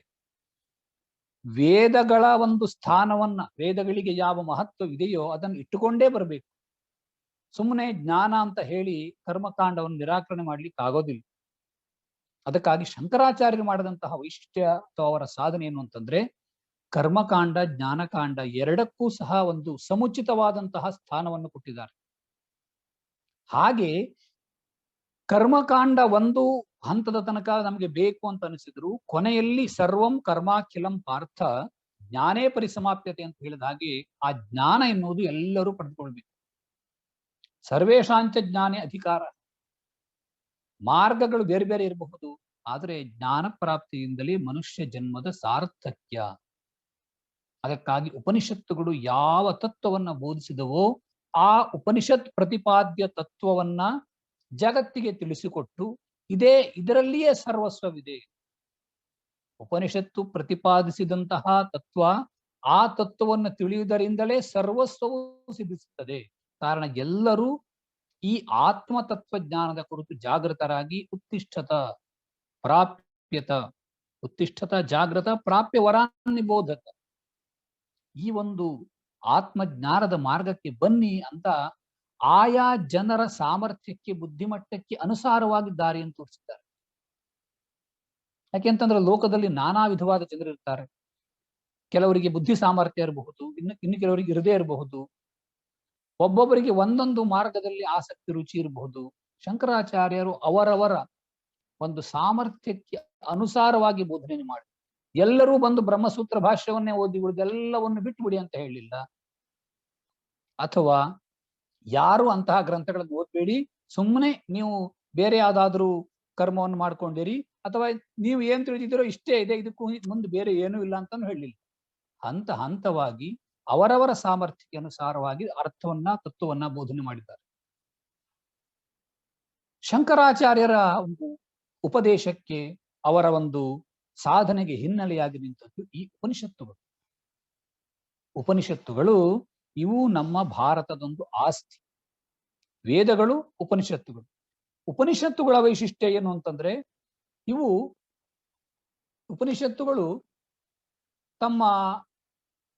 ವೇದಗಳ ಒಂದು ಸ್ಥಾನವನ್ನ, ವೇದಗಳಿಗೆ ಯಾವ ಮಹತ್ವವಿದೆಯೋ ಅದನ್ನು ಇಟ್ಟುಕೊಂಡೇ ಬರಬೇಕು. ಸುಮ್ಮನೆ ಜ್ಞಾನ ಅಂತ ಹೇಳಿ ಕರ್ಮಕಾಂಡವನ್ನು ನಿರಾಕರಣೆ ಮಾಡ್ಲಿಕ್ಕೆ ಆಗೋದಿಲ್ಲ. ಅದಕ್ಕಾಗಿ ಶಂಕರಾಚಾರ್ಯರು ಮಾಡಿದಂತಹ ವೈಶಿಷ್ಟ್ಯ ಅಥವಾ ಅವರ ಸಾಧನೆ ಏನು ಅಂತಂದ್ರೆ, ಕರ್ಮಕಾಂಡ, ಜ್ಞಾನಕಾಂಡ ಎರಡಕ್ಕೂ ಸಹ ಒಂದು ಸಮುಚಿತವಾದಂತಹ ಸ್ಥಾನವನ್ನು ಕೊಟ್ಟಿದ್ದಾರೆ. ಹಾಗೆ ಕರ್ಮಕಾಂಡ ಒಂದು ಹಂತದ ತನಕ ನಮಗೆ ಬೇಕು ಅಂತ ಅನಿಸಿದ್ರು, ಕೊನೆಯಲ್ಲಿ ಸರ್ವಂ ಕರ್ಮಾಖಿಲಂ ಪಾರ್ಥ ಜ್ಞಾನೇ ಪರಿಸಮಾಪ್ಯತೆ ಅಂತ ಹೇಳಿದ ಹಾಗೆ ಆ ಜ್ಞಾನ ಎನ್ನುವುದು ಎಲ್ಲರೂ ಪಡೆದುಕೊಳ್ಬೇಕು. ಸರ್ವೇಶಾಂಚ ಜ್ಞಾನೇ ಅಧಿಕಾರ. ಮಾರ್ಗಗಳು ಬೇರೆ ಬೇರೆ ಇರಬಹುದು, ಆದರೆ ಜ್ಞಾನ ಪ್ರಾಪ್ತಿಯಿಂದಲೇ ಮನುಷ್ಯ ಜನ್ಮದ ಸಾರ್ಥಕ್ಯ. ಅದಕ್ಕಾಗಿ ಉಪನಿಷತ್ತುಗಳು ಯಾವ ತತ್ವವನ್ನ ಬೋಧಿಸಿದವೋ ಆ ಉಪನಿಷತ್ ಪ್ರತಿಪಾದ್ಯ ತತ್ವವನ್ನ ಜಗತ್ತಿಗೆ ತಿಳಿಸಿಕೊಟ್ಟು, ಇದರಲ್ಲಿಯೇ ಸರ್ವಸ್ವವಿದೆ. ಉಪನಿಷತ್ತು ಪ್ರತಿಪಾದಿಸಿದಂತಹ ತತ್ವ, ಆ ತತ್ವವನ್ನು ತಿಳಿಯುವುದರಿಂದಲೇ ಸರ್ವಸ್ವವು ಸಿದ್ಧಿಸುತ್ತದೆ. ಕಾರಣ ಎಲ್ಲರೂ ಈ ಆತ್ಮ ತತ್ವಜ್ಞಾನದ ಕುರಿತು ಜಾಗೃತರಾಗಿ ಉತ್ತಿಷ್ಠತ ಪ್ರಾಪ್ಯತ, ಉತ್ತಿಷ್ಠತ ಜಾಗೃತ ಪ್ರಾಪ್ಯ ವರಾನ್ನಿಬೋಧತ, ಈ ಒಂದು ಆತ್ಮಜ್ಞಾನದ ಮಾರ್ಗಕ್ಕೆ ಬನ್ನಿ ಅಂತ ಆಯಾ ಜನರ ಸಾಮರ್ಥ್ಯಕ್ಕೆ, ಬುದ್ಧಿಮಟ್ಟಕ್ಕೆ ಅನುಸಾರವಾಗಿ ದಾರಿಯನ್ನು ತೋರಿಸಿದ್ದಾರೆ. ಯಾಕೆಂತಂದ್ರೆ ಲೋಕದಲ್ಲಿ ನಾನಾ ವಿಧವಾದ ಜನರಿರ್ತಾರೆ. ಕೆಲವರಿಗೆ ಬುದ್ಧಿ ಸಾಮರ್ಥ್ಯ ಇರಬಹುದು, ಇನ್ನು ಕೆಲವರಿಗೆ ಇರದೇ ಇರಬಹುದು. ಒಬ್ಬೊಬ್ಬರಿಗೆ ಒಂದೊಂದು ಮಾರ್ಗದಲ್ಲಿ ಆಸಕ್ತಿ, ರುಚಿ ಇರಬಹುದು. ಶಂಕರಾಚಾರ್ಯರು ಅವರವರ ಒಂದು ಸಾಮರ್ಥ್ಯಕ್ಕೆ ಅನುಸಾರವಾಗಿ ಬೋಧನೆ ಮಾಡಿ, ಎಲ್ಲರೂ ಬಂದು ಬ್ರಹ್ಮಸೂತ್ರ ಭಾಷ್ಯವನ್ನೇ ಓದಿ ಉಳಿದೆಲ್ಲವನ್ನು ಬಿಟ್ಟುಬಿಡಿ ಅಂತ ಹೇಳಿಲ್ಲ. ಅಥವಾ ಯಾರು ಅಂತಹ ಗ್ರಂಥಗಳನ್ನು ಓದ್ಬೇಡಿ, ಸುಮ್ಮನೆ ನೀವು ಬೇರೆ ಯಾವ್ದಾದ್ರೂ ಕರ್ಮವನ್ನು ಮಾಡ್ಕೊಂಡಿರಿ, ಅಥವಾ ನೀವು ಏನ್ ತಿಳಿದಿದ್ದೀರೋ ಇಷ್ಟೇ ಇದೆ, ಇದಕ್ಕೂ ಮುಂದೆ ಬೇರೆ ಏನೂ ಇಲ್ಲ ಅಂತಾನು ಹೇಳಿಲ್ಲ. ಹಂತ ಹಂತವಾಗಿ ಅವರವರ ಸಾಮರ್ಥ್ಯಕ್ಕೆ ಅನುಸಾರವಾಗಿ ಅರ್ಥವನ್ನ, ತತ್ವವನ್ನ ಬೋಧನೆ ಮಾಡಿದ್ದಾರೆ. ಶಂಕರಾಚಾರ್ಯರ ಒಂದು ಉಪದೇಶಕ್ಕೆ, ಅವರ ಒಂದು ಸಾಧನೆಗೆ ಹಿನ್ನೆಲೆಯಾಗಿ ನಿಂತದ್ದು ಈ ಉಪನಿಷತ್ತುಗಳು. ಉಪನಿಷತ್ತುಗಳು ಇವು ನಮ್ಮ ಭಾರತದೊಂದು ಆಸ್ತಿ. ವೇದಗಳು, ಉಪನಿಷತ್ತುಗಳು. ಉಪನಿಷತ್ತುಗಳ ವೈಶಿಷ್ಟ್ಯ ಏನು ಅಂತಂದ್ರೆ, ಇವು ಉಪನಿಷತ್ತುಗಳು ತಮ್ಮ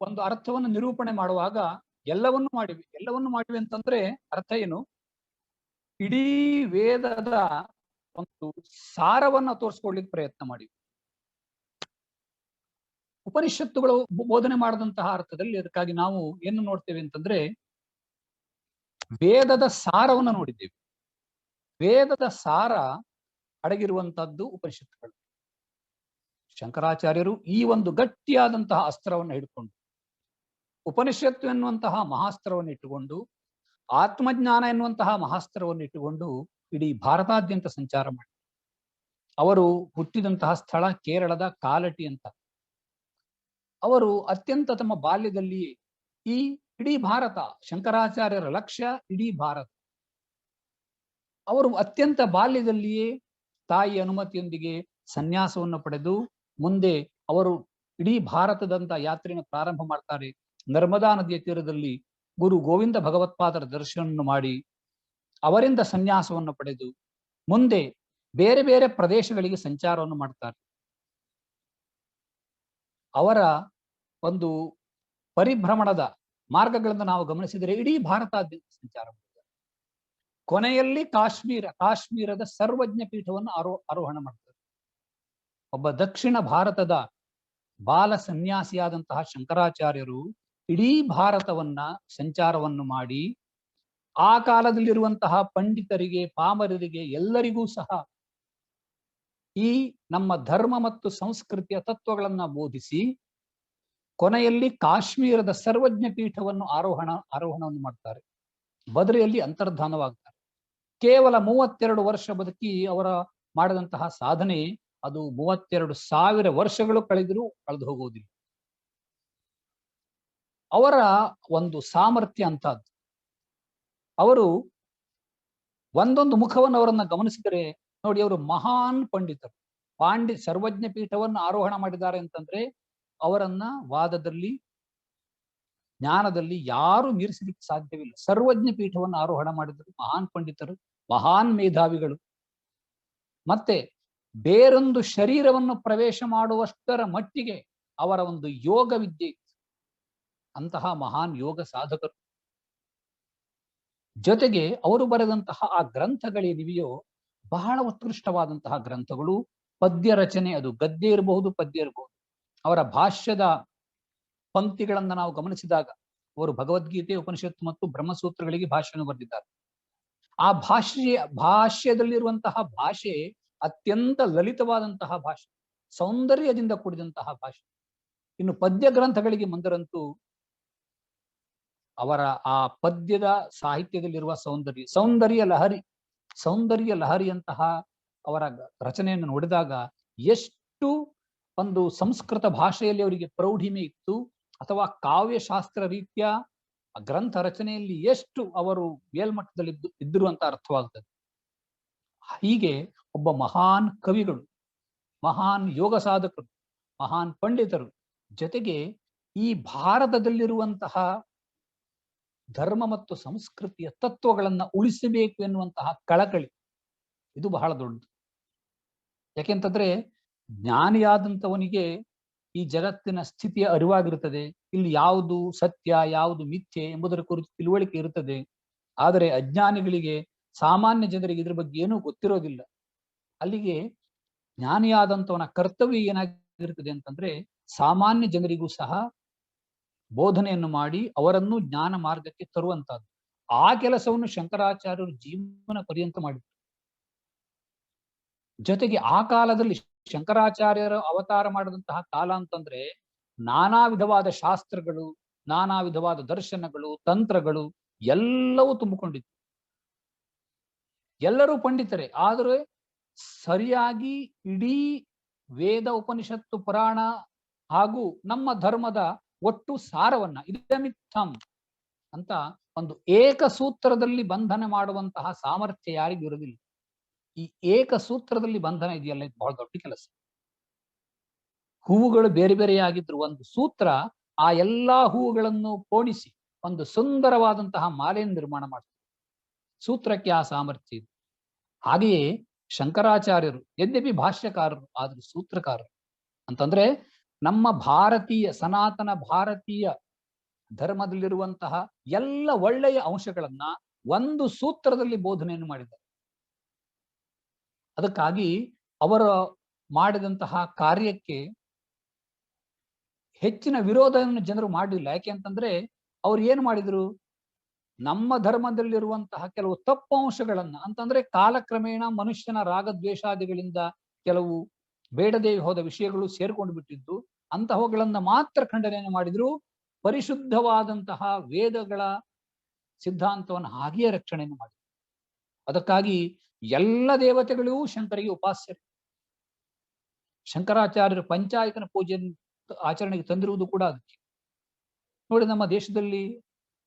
ಒಂದು ಅರ್ಥವನ್ನು ನಿರೂಪಣೆ ಮಾಡುವಾಗ ಎಲ್ಲವನ್ನೂ ಮಾಡಿವೆ ಅಂತಂದ್ರೆ ಅರ್ಥ ಏನು? ಇಡೀ ವೇದದ ಒಂದು ಸಾರವನ್ನ ತೋರಿಸ್ಕೊಡ್ಲಿಕ್ಕೆ ಪ್ರಯತ್ನ ಮಾಡಿವೆ. ಉಪನಿಷತ್ತುಗಳು ಬೋಧನೆ ಮಾಡದಂತಹ ಅರ್ಥದಲ್ಲಿ ಅದಕ್ಕಾಗಿ ನಾವು ಏನು ನೋಡ್ತೇವೆ ಅಂತಂದ್ರೆ, ವೇದದ ಸಾರವನ್ನು ನೋಡಿದ್ದೇವೆ. ವೇದದ ಸಾರ ಅಡಗಿರುವಂತಹದ್ದು ಉಪನಿಷತ್ತುಗಳು. ಶಂಕರಾಚಾರ್ಯರು ಈ ಒಂದು ಗಟ್ಟಿಯಾದಂತಹ ಅಸ್ತ್ರವನ್ನು ಹಿಡ್ಕೊಂಡು, ಉಪನಿಷತ್ತು ಎನ್ನುವಂತಹ ಮಹಾಸ್ತ್ರವನ್ನು ಇಟ್ಟುಕೊಂಡು, ಆತ್ಮಜ್ಞಾನ ಎನ್ನುವಂತಹ ಮಹಾಸ್ತ್ರವನ್ನು ಇಟ್ಟುಕೊಂಡು ಇಡೀ ಭಾರತಾದ್ಯಂತ ಸಂಚಾರ ಮಾಡಿ. ಅವರು ಹುಟ್ಟಿದಂತಹ ಸ್ಥಳ ಕೇರಳದ ಕಾಲಟಿ ಅಂತ. ಅವರು ಅತ್ಯಂತ ತಮ್ಮ ಬಾಲ್ಯದಲ್ಲಿಯೇ ಈ ಇಡೀ ಭಾರತ, ಶಂಕರಾಚಾರ್ಯರ ಲಕ್ಷ್ಯ ಇಡೀ ಭಾರತ. ಅವರು ಅತ್ಯಂತ ಬಾಲ್ಯದಲ್ಲಿಯೇ ತಾಯಿಯ ಅನುಮತಿಯೊಂದಿಗೆ ಸನ್ಯಾಸವನ್ನು ಪಡೆದು ಮುಂದೆ ಅವರು ಇಡೀ ಭಾರತದಂತ ಯಾತ್ರೆಯನ್ನು ಪ್ರಾರಂಭ ಮಾಡ್ತಾರೆ. ನರ್ಮದಾ ನದಿಯ ತೀರದಲ್ಲಿ ಗುರು ಗೋವಿಂದ ಭಗವತ್ಪಾದರ ದರ್ಶನವನ್ನು ಮಾಡಿ ಅವರಿಂದ ಸನ್ಯಾಸವನ್ನು ಪಡೆದು ಮುಂದೆ ಬೇರೆ ಬೇರೆ ಪ್ರದೇಶಗಳಿಗೆ ಸಂಚಾರವನ್ನು ಮಾಡ್ತಾರೆ. ಅವರ ಒಂದು ಪರಿಭ್ರಮಣದ ಮಾರ್ಗಗಳನ್ನು ನಾವು ಗಮನಿಸಿದರೆ ಇಡೀ ಭಾರತಾದ್ಯಂತ ಸಂಚಾರ ಮಾಡ್ತಾರೆ. ಕೊನೆಯಲ್ಲಿ ಕಾಶ್ಮೀರದ ಸರ್ವಜ್ಞ ಪೀಠವನ್ನು ಆರೋಹಣ ಮಾಡ್ತಾರೆ. ಒಬ್ಬ ದಕ್ಷಿಣ ಭಾರತದ ಬಾಲ ಸನ್ಯಾಸಿಯಾದಂತಹ ಶಂಕರಾಚಾರ್ಯರು ಇಡೀ ಭಾರತವನ್ನ ಸಂಚಾರವನ್ನು ಮಾಡಿ ಆ ಕಾಲದಲ್ಲಿರುವಂತಹ ಪಂಡಿತರಿಗೆ, ಪಾಮರರಿಗೆ, ಎಲ್ಲರಿಗೂ ಸಹ ಈ ನಮ್ಮ ಧರ್ಮ ಮತ್ತು ಸಂಸ್ಕೃತಿಯ ತತ್ವಗಳನ್ನ ಬೋಧಿಸಿ ಕೊನೆಯಲ್ಲಿ ಕಾಶ್ಮೀರದ ಸರ್ವಜ್ಞ ಪೀಠವನ್ನು ಆರೋಹಣವನ್ನು ಮಾಡ್ತಾರೆ. ಬದರಿಯಲ್ಲಿ ಅಂತರ್ಧಾನವಾಗ್ತಾರೆ. ಕೇವಲ 32 ವರ್ಷ ಬದುಕಿ ಅವರ ಮಾಡಿದಂತಹ ಸಾಧನೆ ಅದು 32,000 ವರ್ಷಗಳು ಕಳೆದರೂ ಕಳೆದು ಹೋಗುವುದಿಲ್ಲ. ಅವರ ಒಂದು ಸಾಮರ್ಥ್ಯ ಅಂತದ್ದು. ಅವರು ಒಂದೊಂದು ಮುಖವನ್ನು ಅವರನ್ನ ಗಮನಿಸಿದರೆ ನೋಡಿ, ಅವರು ಮಹಾನ್ ಪಂಡಿತರು. ಸರ್ವಜ್ಞ ಪೀಠವನ್ನು ಆರೋಹಣ ಮಾಡಿದ್ದಾರೆ ಅಂತಂದ್ರೆ ಅವರನ್ನ ವಾದದಲ್ಲಿ, ಜ್ಞಾನದಲ್ಲಿ ಯಾರು ಮೀರಿಸಲಿಕ್ಕೆ ಸಾಧ್ಯವಿಲ್ಲ. ಸರ್ವಜ್ಞ ಪೀಠವನ್ನು ಆರೋಹಣ ಮಾಡಿದರು. ಮಹಾನ್ ಪಂಡಿತರು, ಮಹಾನ್ ಮೇಧಾವಿಗಳು. ಮತ್ತೆ ಬೇರೊಂದು ಶರೀರವನ್ನು ಪ್ರವೇಶ ಮಾಡುವಷ್ಟರ ಮಟ್ಟಿಗೆ ಅವರ ಒಂದು ಯೋಗ ವಿದ್ಯೆ, ಅಂತಹ ಮಹಾನ್ ಯೋಗ ಸಾಧಕರು. ಜೊತೆಗೆ ಅವರು ಬರೆದಂತಹ ಆ ಗ್ರಂಥಗಳೇನಿವೆಯೋ ಬಹಳ ಉತ್ಕೃಷ್ಟವಾದಂತಹ ಗ್ರಂಥಗಳು. ಪದ್ಯ ರಚನೆ, ಅದು ಗದ್ಯ ಇರಬಹುದು, ಪದ್ಯ ಇರಬಹುದು. ಅವರ ಭಾಷ್ಯದ ಪಂಕ್ತಿಗಳನ್ನ ನಾವು ಗಮನಿಸಿದಾಗ ಅವರು ಭಗವದ್ಗೀತೆ, ಉಪನಿಷತ್ತು ಮತ್ತು ಬ್ರಹ್ಮಸೂತ್ರಗಳಿಗೆ ಭಾಷ್ಯವನ್ನು ಬರೆದಿದ್ದಾರೆ. ಆ ಭಾಷ್ಯದಲ್ಲಿರುವಂತಹ ಭಾಷೆ ಅತ್ಯಂತ ಲಲಿತವಾದಂತಹ ಭಾಷೆ, ಸೌಂದರ್ಯದಿಂದ ಕೂಡಿದಂತಹ ಭಾಷೆ. ಇನ್ನು ಪದ್ಯ ಗ್ರಂಥಗಳಿಗೆ ಬಂದರಂತೂ ಅವರ ಆ ಪದ್ಯದ ಸಾಹಿತ್ಯದಲ್ಲಿರುವ ಸೌಂದರ್ಯ ಲಹರಿಯಂತಹ ಅವರ ರಚನೆಯನ್ನು ನೋಡಿದಾಗ ಎಷ್ಟು ಒಂದು ಸಂಸ್ಕೃತ ಭಾಷೆಯಲ್ಲಿ ಅವರಿಗೆ ಪ್ರೌಢಿಮೆ ಇತ್ತು, ಅಥವಾ ಕಾವ್ಯಶಾಸ್ತ್ರ ರೀತಿಯ ಗ್ರಂಥ ರಚನೆಯಲ್ಲಿ ಎಷ್ಟು ಅವರು ಮೇಲ್ಮಟ್ಟದಲ್ಲಿ ಇದ್ದರು ಅಂತ ಅರ್ಥವಾಗ್ತದೆ. ಹೀಗೆ ಒಬ್ಬ ಮಹಾನ್ ಕವಿಗಳು, ಮಹಾನ್ ಯೋಗ ಸಾಧಕರು, ಮಹಾನ್ ಪಂಡಿತರು, ಜೊತೆಗೆ ಈ ಭಾರತದಲ್ಲಿರುವಂತಹ ಧರ್ಮ ಮತ್ತು ಸಂಸ್ಕೃತಿಯ ತತ್ವಗಳನ್ನ ಉಳಿಸಬೇಕು ಎನ್ನುವಂತಹ ಕಳಕಳಿ, ಇದು ಬಹಳ ದೊಡ್ಡದು. ಯಾಕೆಂತಂದ್ರೆ ಜ್ಞಾನಿಯಾದಂಥವನಿಗೆ ಈ ಜಗತ್ತಿನ ಸ್ಥಿತಿಯ ಅರಿವಾಗಿರುತ್ತದೆ. ಇಲ್ಲಿ ಯಾವುದು ಸತ್ಯ, ಯಾವುದು ಮಿಥ್ಯೆ ಎಂಬುದರ ಕುರಿತು ತಿಳುವಳಿಕೆ ಇರುತ್ತದೆ. ಆದರೆ ಅಜ್ಞಾನಿಗಳಿಗೆ, ಸಾಮಾನ್ಯ ಜನರಿಗೆ ಇದ್ರ ಬಗ್ಗೆ ಏನೂ ಗೊತ್ತಿರೋದಿಲ್ಲ. ಅಲ್ಲಿಗೆ ಜ್ಞಾನಿಯಾದಂಥವನ ಕರ್ತವ್ಯ ಏನಾಗಿರುತ್ತದೆ ಅಂತಂದ್ರೆ ಸಾಮಾನ್ಯ ಜನರಿಗೂ ಸಹ ಬೋಧನೆಯನ್ನು ಮಾಡಿ ಅವರನ್ನು ಜ್ಞಾನ ಮಾರ್ಗಕ್ಕೆ ತರುವಂತಹದ್ದು. ಆ ಕೆಲಸವನ್ನು ಶಂಕರಾಚಾರ್ಯರು ಜೀವನ ಪರ್ಯಂತ ಮಾಡಿದರು. ಜೊತೆಗೆ ಆ ಕಾಲದಲ್ಲಿ ಶಂಕರಾಚಾರ್ಯರ ಅವತಾರ ಮಾಡಿದಂತಹ ಕಾಲ ಅಂತಂದ್ರೆ ನಾನಾ ವಿಧವಾದ ಶಾಸ್ತ್ರಗಳು, ನಾನಾ ವಿಧವಾದ ದರ್ಶನಗಳು, ತಂತ್ರಗಳು ಎಲ್ಲವೂ ತುಂಬಿಕೊಂಡಿತ್ತು. ಎಲ್ಲರೂ ಪಂಡಿತರೇ, ಆದರೆ ಸರಿಯಾಗಿ ಇಡೀ ವೇದ, ಉಪನಿಷತ್ತು, ಪುರಾಣ ಹಾಗೂ ನಮ್ಮ ಧರ್ಮದ ಒಟ್ಟು ಸಾರವನ್ನ ಇದಮಿತ್ತಂ ಅಂತ ಒಂದು ಏಕಸೂತ್ರದಲ್ಲಿ ಬಂಧನ ಮಾಡುವಂತಹ ಸಾಮರ್ಥ್ಯ ಯಾರಿಗೂ ಇರುವುದಿಲ್ಲ. ಈ ಏಕಸೂತ್ರದಲ್ಲಿ ಬಂಧನ ಇದೆಯಲ್ಲ, ಇದು ಬಹಳ ದೊಡ್ಡ ಕೆಲಸ. ಹೂವುಗಳು ಬೇರೆ ಬೇರೆಯಾಗಿದ್ರು, ಒಂದು ಸೂತ್ರ ಆ ಎಲ್ಲಾ ಹೂವುಗಳನ್ನು ಪೋಣಿಸಿ ಒಂದು ಸುಂದರವಾದಂತಹ ಮಾಲೆಯನ್ನು ನಿರ್ಮಾಣ ಮಾಡ್ತಾರೆ. ಸೂತ್ರಕ್ಕೆ ಆ ಸಾಮರ್ಥ್ಯ ಇದೆ. ಹಾಗೆಯೇ ಶಂಕರಾಚಾರ್ಯರು ಯದ್ಯಪಿ ಭಾಷ್ಯಕಾರರು, ಆದರೂ ಸೂತ್ರಕಾರರು. ಅಂತಂದ್ರೆ ನಮ್ಮ ಭಾರತೀಯ, ಸನಾತನ ಭಾರತೀಯ ಧರ್ಮದಲ್ಲಿರುವಂತಹ ಎಲ್ಲ ಒಳ್ಳೆಯ ಅಂಶಗಳನ್ನ ಒಂದು ಸೂತ್ರದಲ್ಲಿ ಬೋಧನೆಯನ್ನು ಮಾಡಿದ್ದಾರೆ. ಅದಕ್ಕಾಗಿ ಅವರು ಮಾಡಿದಂತಹ ಕಾರ್ಯಕ್ಕೆ ಹೆಚ್ಚಿನ ವಿರೋಧವನ್ನು ಜನರು ಮಾಡಲಿಲ್ಲ. ಯಾಕೆ ಅಂತಂದ್ರೆ ಅವ್ರು ಏನು ಮಾಡಿದ್ರು, ನಮ್ಮ ಧರ್ಮದಲ್ಲಿರುವಂತಹ ಕೆಲವು ತಪ್ಪು ಅಂಶಗಳನ್ನ, ಅಂತಂದ್ರೆ ಕಾಲಕ್ರಮೇಣ ಮನುಷ್ಯನ ರಾಗದ್ವೇಷಾದಿಗಳಿಂದ ಕೆಲವು ಬೇಡದೇ ಹೋದ ವಿಷಯಗಳು ಸೇರ್ಕೊಂಡು ಬಿಟ್ಟಿದ್ದು, ಅಂತಹವುಗಳನ್ನ ಮಾತ್ರ ಖಂಡನೆಯನ್ನು ಮಾಡಿದ್ರು. ಪರಿಶುದ್ಧವಾದಂತಹ ವೇದಗಳ ಸಿದ್ಧಾಂತವನ್ನು ಹಾಗೆಯೇ ರಕ್ಷಣೆಯನ್ನು ಮಾಡಿದ್ರು. ಅದಕ್ಕಾಗಿ ಎಲ್ಲ ದೇವತೆಗಳೂ ಶಂಕರಿಗೆ ಉಪಾಸ್ಯರು. ಶಂಕರಾಚಾರ್ಯರು ಪಂಚಾಯತನ ಪೂಜೆಯನ್ನು ಆಚರಣೆಗೆ ತಂದಿರುವುದು ಕೂಡ ಅದಕ್ಕೆ. ನೋಡಿ, ನಮ್ಮ ದೇಶದಲ್ಲಿ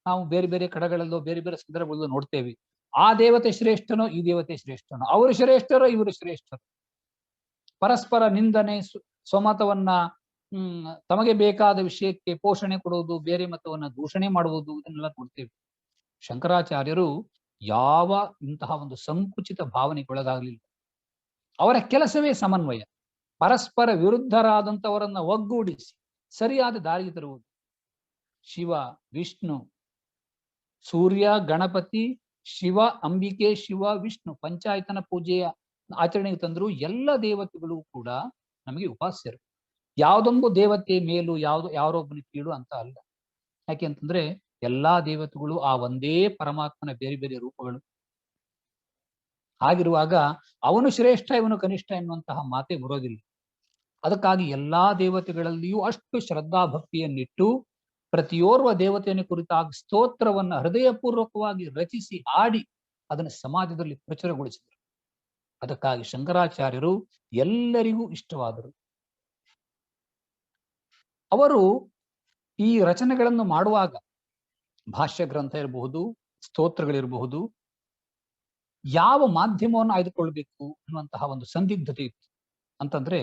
ನಾವು ಬೇರೆ ಬೇರೆ ಕಡೆಗಳಲ್ಲೋ ಬೇರೆ ಬೇರೆ ಸಂದರ್ಭಗಳಲ್ಲೂ ನೋಡ್ತೇವೆ. ಆ ದೇವತೆ ಶ್ರೇಷ್ಠನೋ ಈ ದೇವತೆ ಶ್ರೇಷ್ಠನೋ, ಅವರು ಶ್ರೇಷ್ಠರೋ ಇವರು ಶ್ರೇಷ್ಠರು, ಪರಸ್ಪರ ನಿಂದನೆ, ಸ್ವಮತವನ್ನ ತಮಗೆ ಬೇಕಾದ ವಿಷಯಕ್ಕೆ ಪೋಷಣೆ ಕೊಡುವುದು, ಬೇರೆ ಮತವನ್ನ ದೂಷಣೆ ಮಾಡುವುದು, ಇದನ್ನೆಲ್ಲ ನೋಡ್ತೇವೆ. ಶಂಕರಾಚಾರ್ಯರು ಯಾವ ಇಂತಹ ಒಂದು ಸಂಕುಚಿತ ಭಾವನೆಗೊಳಗಾಗಲಿಲ್ಲ. ಅವರ ಕೆಲಸವೇ ಸಮನ್ವಯ. ಪರಸ್ಪರ ವಿರುದ್ಧರಾದಂಥವರನ್ನ ಒಗ್ಗೂಡಿಸಿ ಸರಿಯಾದ ದಾರಿಗೆ ತರುವುದು. ಶಿವ, ವಿಷ್ಣು, ಸೂರ್ಯ, ಗಣಪತಿ, ಶಿವ, ಅಂಬಿಕೆ, ಶಿವ, ವಿಷ್ಣು ಪಂಚಾಯತನ ಪೂಜೆಯ ಆಚರಣೆಗೆ ತಂದ್ರು. ಎಲ್ಲ ದೇವತೆಗಳು ಕೂಡ ನಮಗೆ ಉಪಾಸ್ಯರು. ಯಾವುದೊಂದು ದೇವತೆ ಮೇಲೂ ಯಾರೊಬ್ಬನ ಕೀಳು ಅಂತ ಅಲ್ಲ. ಯಾಕೆ ಅಂತಂದ್ರೆ ಎಲ್ಲಾ ದೇವತೆಗಳು ಆ ಒಂದೇ ಪರಮಾತ್ಮನ ಬೇರೆ ಬೇರೆ ರೂಪಗಳು. ಹಾಗಿರುವಾಗ ಅವನು ಶ್ರೇಷ್ಠ ಇವನು ಕನಿಷ್ಠ ಎನ್ನುವಂತಹ ಮಾತೇ ಬರೋದಿಲ್ಲ. ಅದಕ್ಕಾಗಿ ಎಲ್ಲಾ ದೇವತೆಗಳಲ್ಲಿಯೂ ಅಷ್ಟು ಶ್ರದ್ಧಾ ಭಕ್ತಿಯನ್ನಿಟ್ಟು ಪ್ರತಿಯೋರ್ವ ದೇವತೆಯನ್ನು ಕುರಿತಾಗಿ ಸ್ತೋತ್ರವನ್ನ ಹೃದಯಪೂರ್ವಕವಾಗಿ ರಚಿಸಿ ಹಾಡಿ ಅದನ್ನು ಸಮಾಜದಲ್ಲಿ ಪ್ರಚುರಗೊಳಿಸಿದರು. ಅದಕ್ಕಾಗಿ ಶಂಕರಾಚಾರ್ಯರು ಎಲ್ಲರಿಗೂ ಇಷ್ಟವಾದರು. ಅವರು ಈ ರಚನೆಗಳನ್ನು ಮಾಡುವಾಗ ಭಾಷ್ಯ ಗ್ರಂಥ ಇರಬಹುದು, ಸ್ತೋತ್ರಗಳಿರಬಹುದು, ಯಾವ ಮಾಧ್ಯಮವನ್ನು ಆಯ್ದುಕೊಳ್ಬೇಕು ಅನ್ನುವಂತಹ ಒಂದು ಸಂದಿಗ್ಧತೆ ಇತ್ತು. ಅಂತಂದ್ರೆ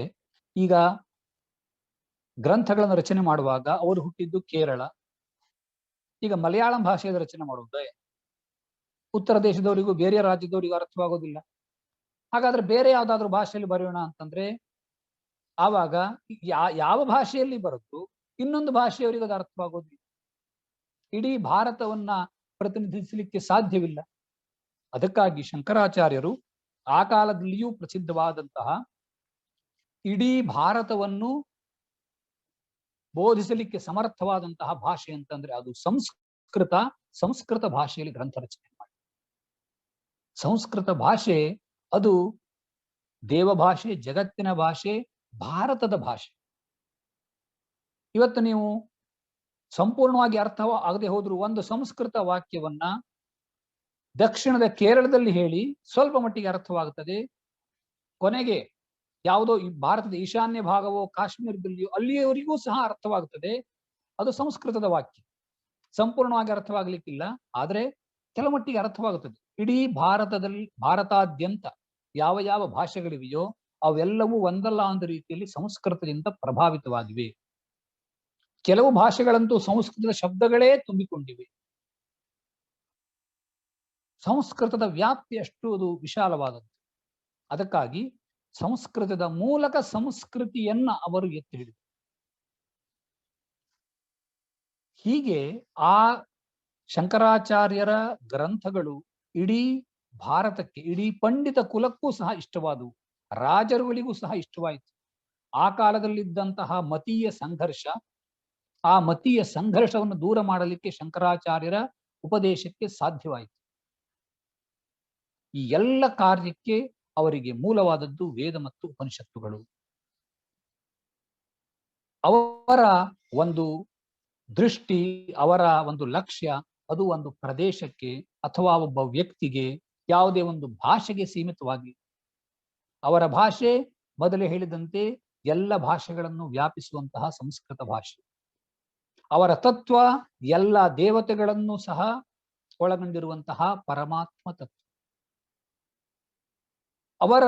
ಈಗ ಗ್ರಂಥಗಳನ್ನು ರಚನೆ ಮಾಡುವಾಗ ಅವರು ಹುಟ್ಟಿದ್ದು ಕೇರಳ. ಈಗ ಮಲಯಾಳಂ ಭಾಷೆಯ ರಚನೆ ಮಾಡುವುದೇ ಉತ್ತರ ದೇಶದವರಿಗೂ ಬೇರೆ ರಾಜ್ಯದವರಿಗೂ ಅರ್ಥವಾಗೋದಿಲ್ಲ. ಹಾಗಾದ್ರೆ ಬೇರೆ ಯಾವ್ದಾದ್ರು ಭಾಷೆಯಲ್ಲಿ ಬರೆಯೋಣ ಅಂತಂದ್ರೆ ಆವಾಗ ಯಾವ ಭಾಷೆಯಲ್ಲಿ ಬರುತ್ತೋ ಇನ್ನೊಂದು ಭಾಷೆಯವರಿಗೆ ಅದು ಅರ್ಥವಾಗೋದಿಲ್ಲ. ಇಡೀ ಭಾರತವನ್ನ ಪ್ರತಿನಿಧಿಸಲಿಕ್ಕೆ ಸಾಧ್ಯವಿಲ್ಲ. ಅದಕ್ಕಾಗಿ ಶಂಕರಾಚಾರ್ಯರು ಆ ಕಾಲದಲ್ಲಿಯೂ ಪ್ರಸಿದ್ಧವಾದಂತಹ ಇಡೀ ಭಾರತವನ್ನು ಬೋಧಿಸಲಿಕ್ಕೆ ಸಮರ್ಥವಾದಂತಹ ಭಾಷೆ ಅಂತಂದ್ರೆ ಅದು ಸಂಸ್ಕೃತ. ಸಂಸ್ಕೃತ ಭಾಷೆಯಲ್ಲಿ ಗ್ರಂಥ ರಚನೆ ಮಾಡಿ. ಸಂಸ್ಕೃತ ಭಾಷೆ ಅದು ದೇವ ಭಾಷೆ, ಜಗತ್ತಿನ ಭಾಷೆ, ಭಾರತದ ಭಾಷೆ. ಇವತ್ತು ನೀವು ಸಂಪೂರ್ಣವಾಗಿ ಅರ್ಥ ಆಗದೆ ಹೋದ್ರು ಒಂದು ಸಂಸ್ಕೃತ ವಾಕ್ಯವನ್ನ ದಕ್ಷಿಣದ ಕೇರಳದಲ್ಲಿ ಹೇಳಿ ಸ್ವಲ್ಪ ಮಟ್ಟಿಗೆ ಅರ್ಥವಾಗುತ್ತದೆ. ಕೊನೆಗೆ ಯಾವುದೋ ಈ ಭಾರತದ ಈಶಾನ್ಯ ಭಾಗವೋ ಕಾಶ್ಮೀರದಲ್ಲಿಯೋ ಅಲ್ಲಿಯವರಿಗೂ ಸಹ ಅರ್ಥವಾಗುತ್ತದೆ. ಅದು ಸಂಸ್ಕೃತದ ವಾಕ್ಯ. ಸಂಪೂರ್ಣವಾಗಿ ಅರ್ಥವಾಗ್ಲಿಕ್ಕಿಲ್ಲ, ಆದ್ರೆ ಕೆಲ ಮಟ್ಟಿಗೆ ಅರ್ಥವಾಗುತ್ತದೆ. ಇಡೀ ಭಾರತಾದ್ಯಂತ ಯಾವ ಯಾವ ಭಾಷೆಗಳಿವೆಯೋ ಅವೆಲ್ಲವೂ ಒಂದಲ್ಲ ಒಂದು ರೀತಿಯಲ್ಲಿ ಸಂಸ್ಕೃತದಿಂದ ಪ್ರಭಾವಿತವಾಗಿವೆ. ಕೆಲವು ಭಾಷೆಗಳಂತೂ ಸಂಸ್ಕೃತದ ಶಬ್ದಗಳೇ ತುಂಬಿಕೊಂಡಿವೆ. ಸಂಸ್ಕೃತದ ವ್ಯಾಪ್ತಿ ಅಷ್ಟು ಅದು ವಿಶಾಲವಾದದ್ದು. ಅದಕ್ಕಾಗಿ ಸಂಸ್ಕೃತದ ಮೂಲಕ ಸಂಸ್ಕೃತಿಯನ್ನ ಅವರು ಎತ್ತಿ ಹಿಡಿದರು. ಹೀಗೆ ಆ ಶಂಕರಾಚಾರ್ಯರ ಗ್ರಂಥಗಳು ಇಡೀ ಭಾರತಕ್ಕೆ, ಇಡೀ ಪಂಡಿತ ಕುಲಕ್ಕೂ ಸಹ ಇಷ್ಟವಾದವು. ರಾಜರುಗಳಿಗೂ ಸಹ ಇಷ್ಟವಾಯಿತು. ಆ ಕಾಲದಲ್ಲಿದ್ದಂತಹ ಮತೀಯ ಸಂಘರ್ಷ, ಆ ಮತೀಯ ಸಂಘರ್ಷವನ್ನು ದೂರ ಮಾಡಲಿಕ್ಕೆ ಶಂಕರಾಚಾರ್ಯರ ಉಪದೇಶಕ್ಕೆ ಸಾಧ್ಯವಾಯಿತು. ಈ ಎಲ್ಲ ಕಾರ್ಯಕ್ಕೆ ಅವರಿಗೆ ಮೂಲವಾದದ್ದು ವೇದ ಮತ್ತು ಉಪನಿಷತ್ತುಗಳು. ಅವರ ಒಂದು ದೃಷ್ಟಿ, ಅವರ ಒಂದು ಲಕ್ಷ್ಯ ಅದು ಒಂದು ಪ್ರದೇಶಕ್ಕೆ ಅಥವಾ ಒಬ್ಬ ವ್ಯಕ್ತಿಗೆ, ಯಾವುದೇ ಒಂದು ಭಾಷೆಗೆ ಸೀಮಿತವಾಗಿ. ಅವರ ಭಾಷೆ ಮೊದಲೇ ಹೇಳಿದಂತೆ ಎಲ್ಲ ಭಾಷೆಗಳನ್ನು ವ್ಯಾಪಿಸುವಂತಹ ಸಂಸ್ಕೃತ ಭಾಷೆ. ಅವರ ತತ್ವ ಎಲ್ಲ ದೇವತೆಗಳನ್ನು ಸಹ ಒಳಗೊಂಡಿರುವಂತಹ ಪರಮಾತ್ಮ ತತ್ವ. ಅವರ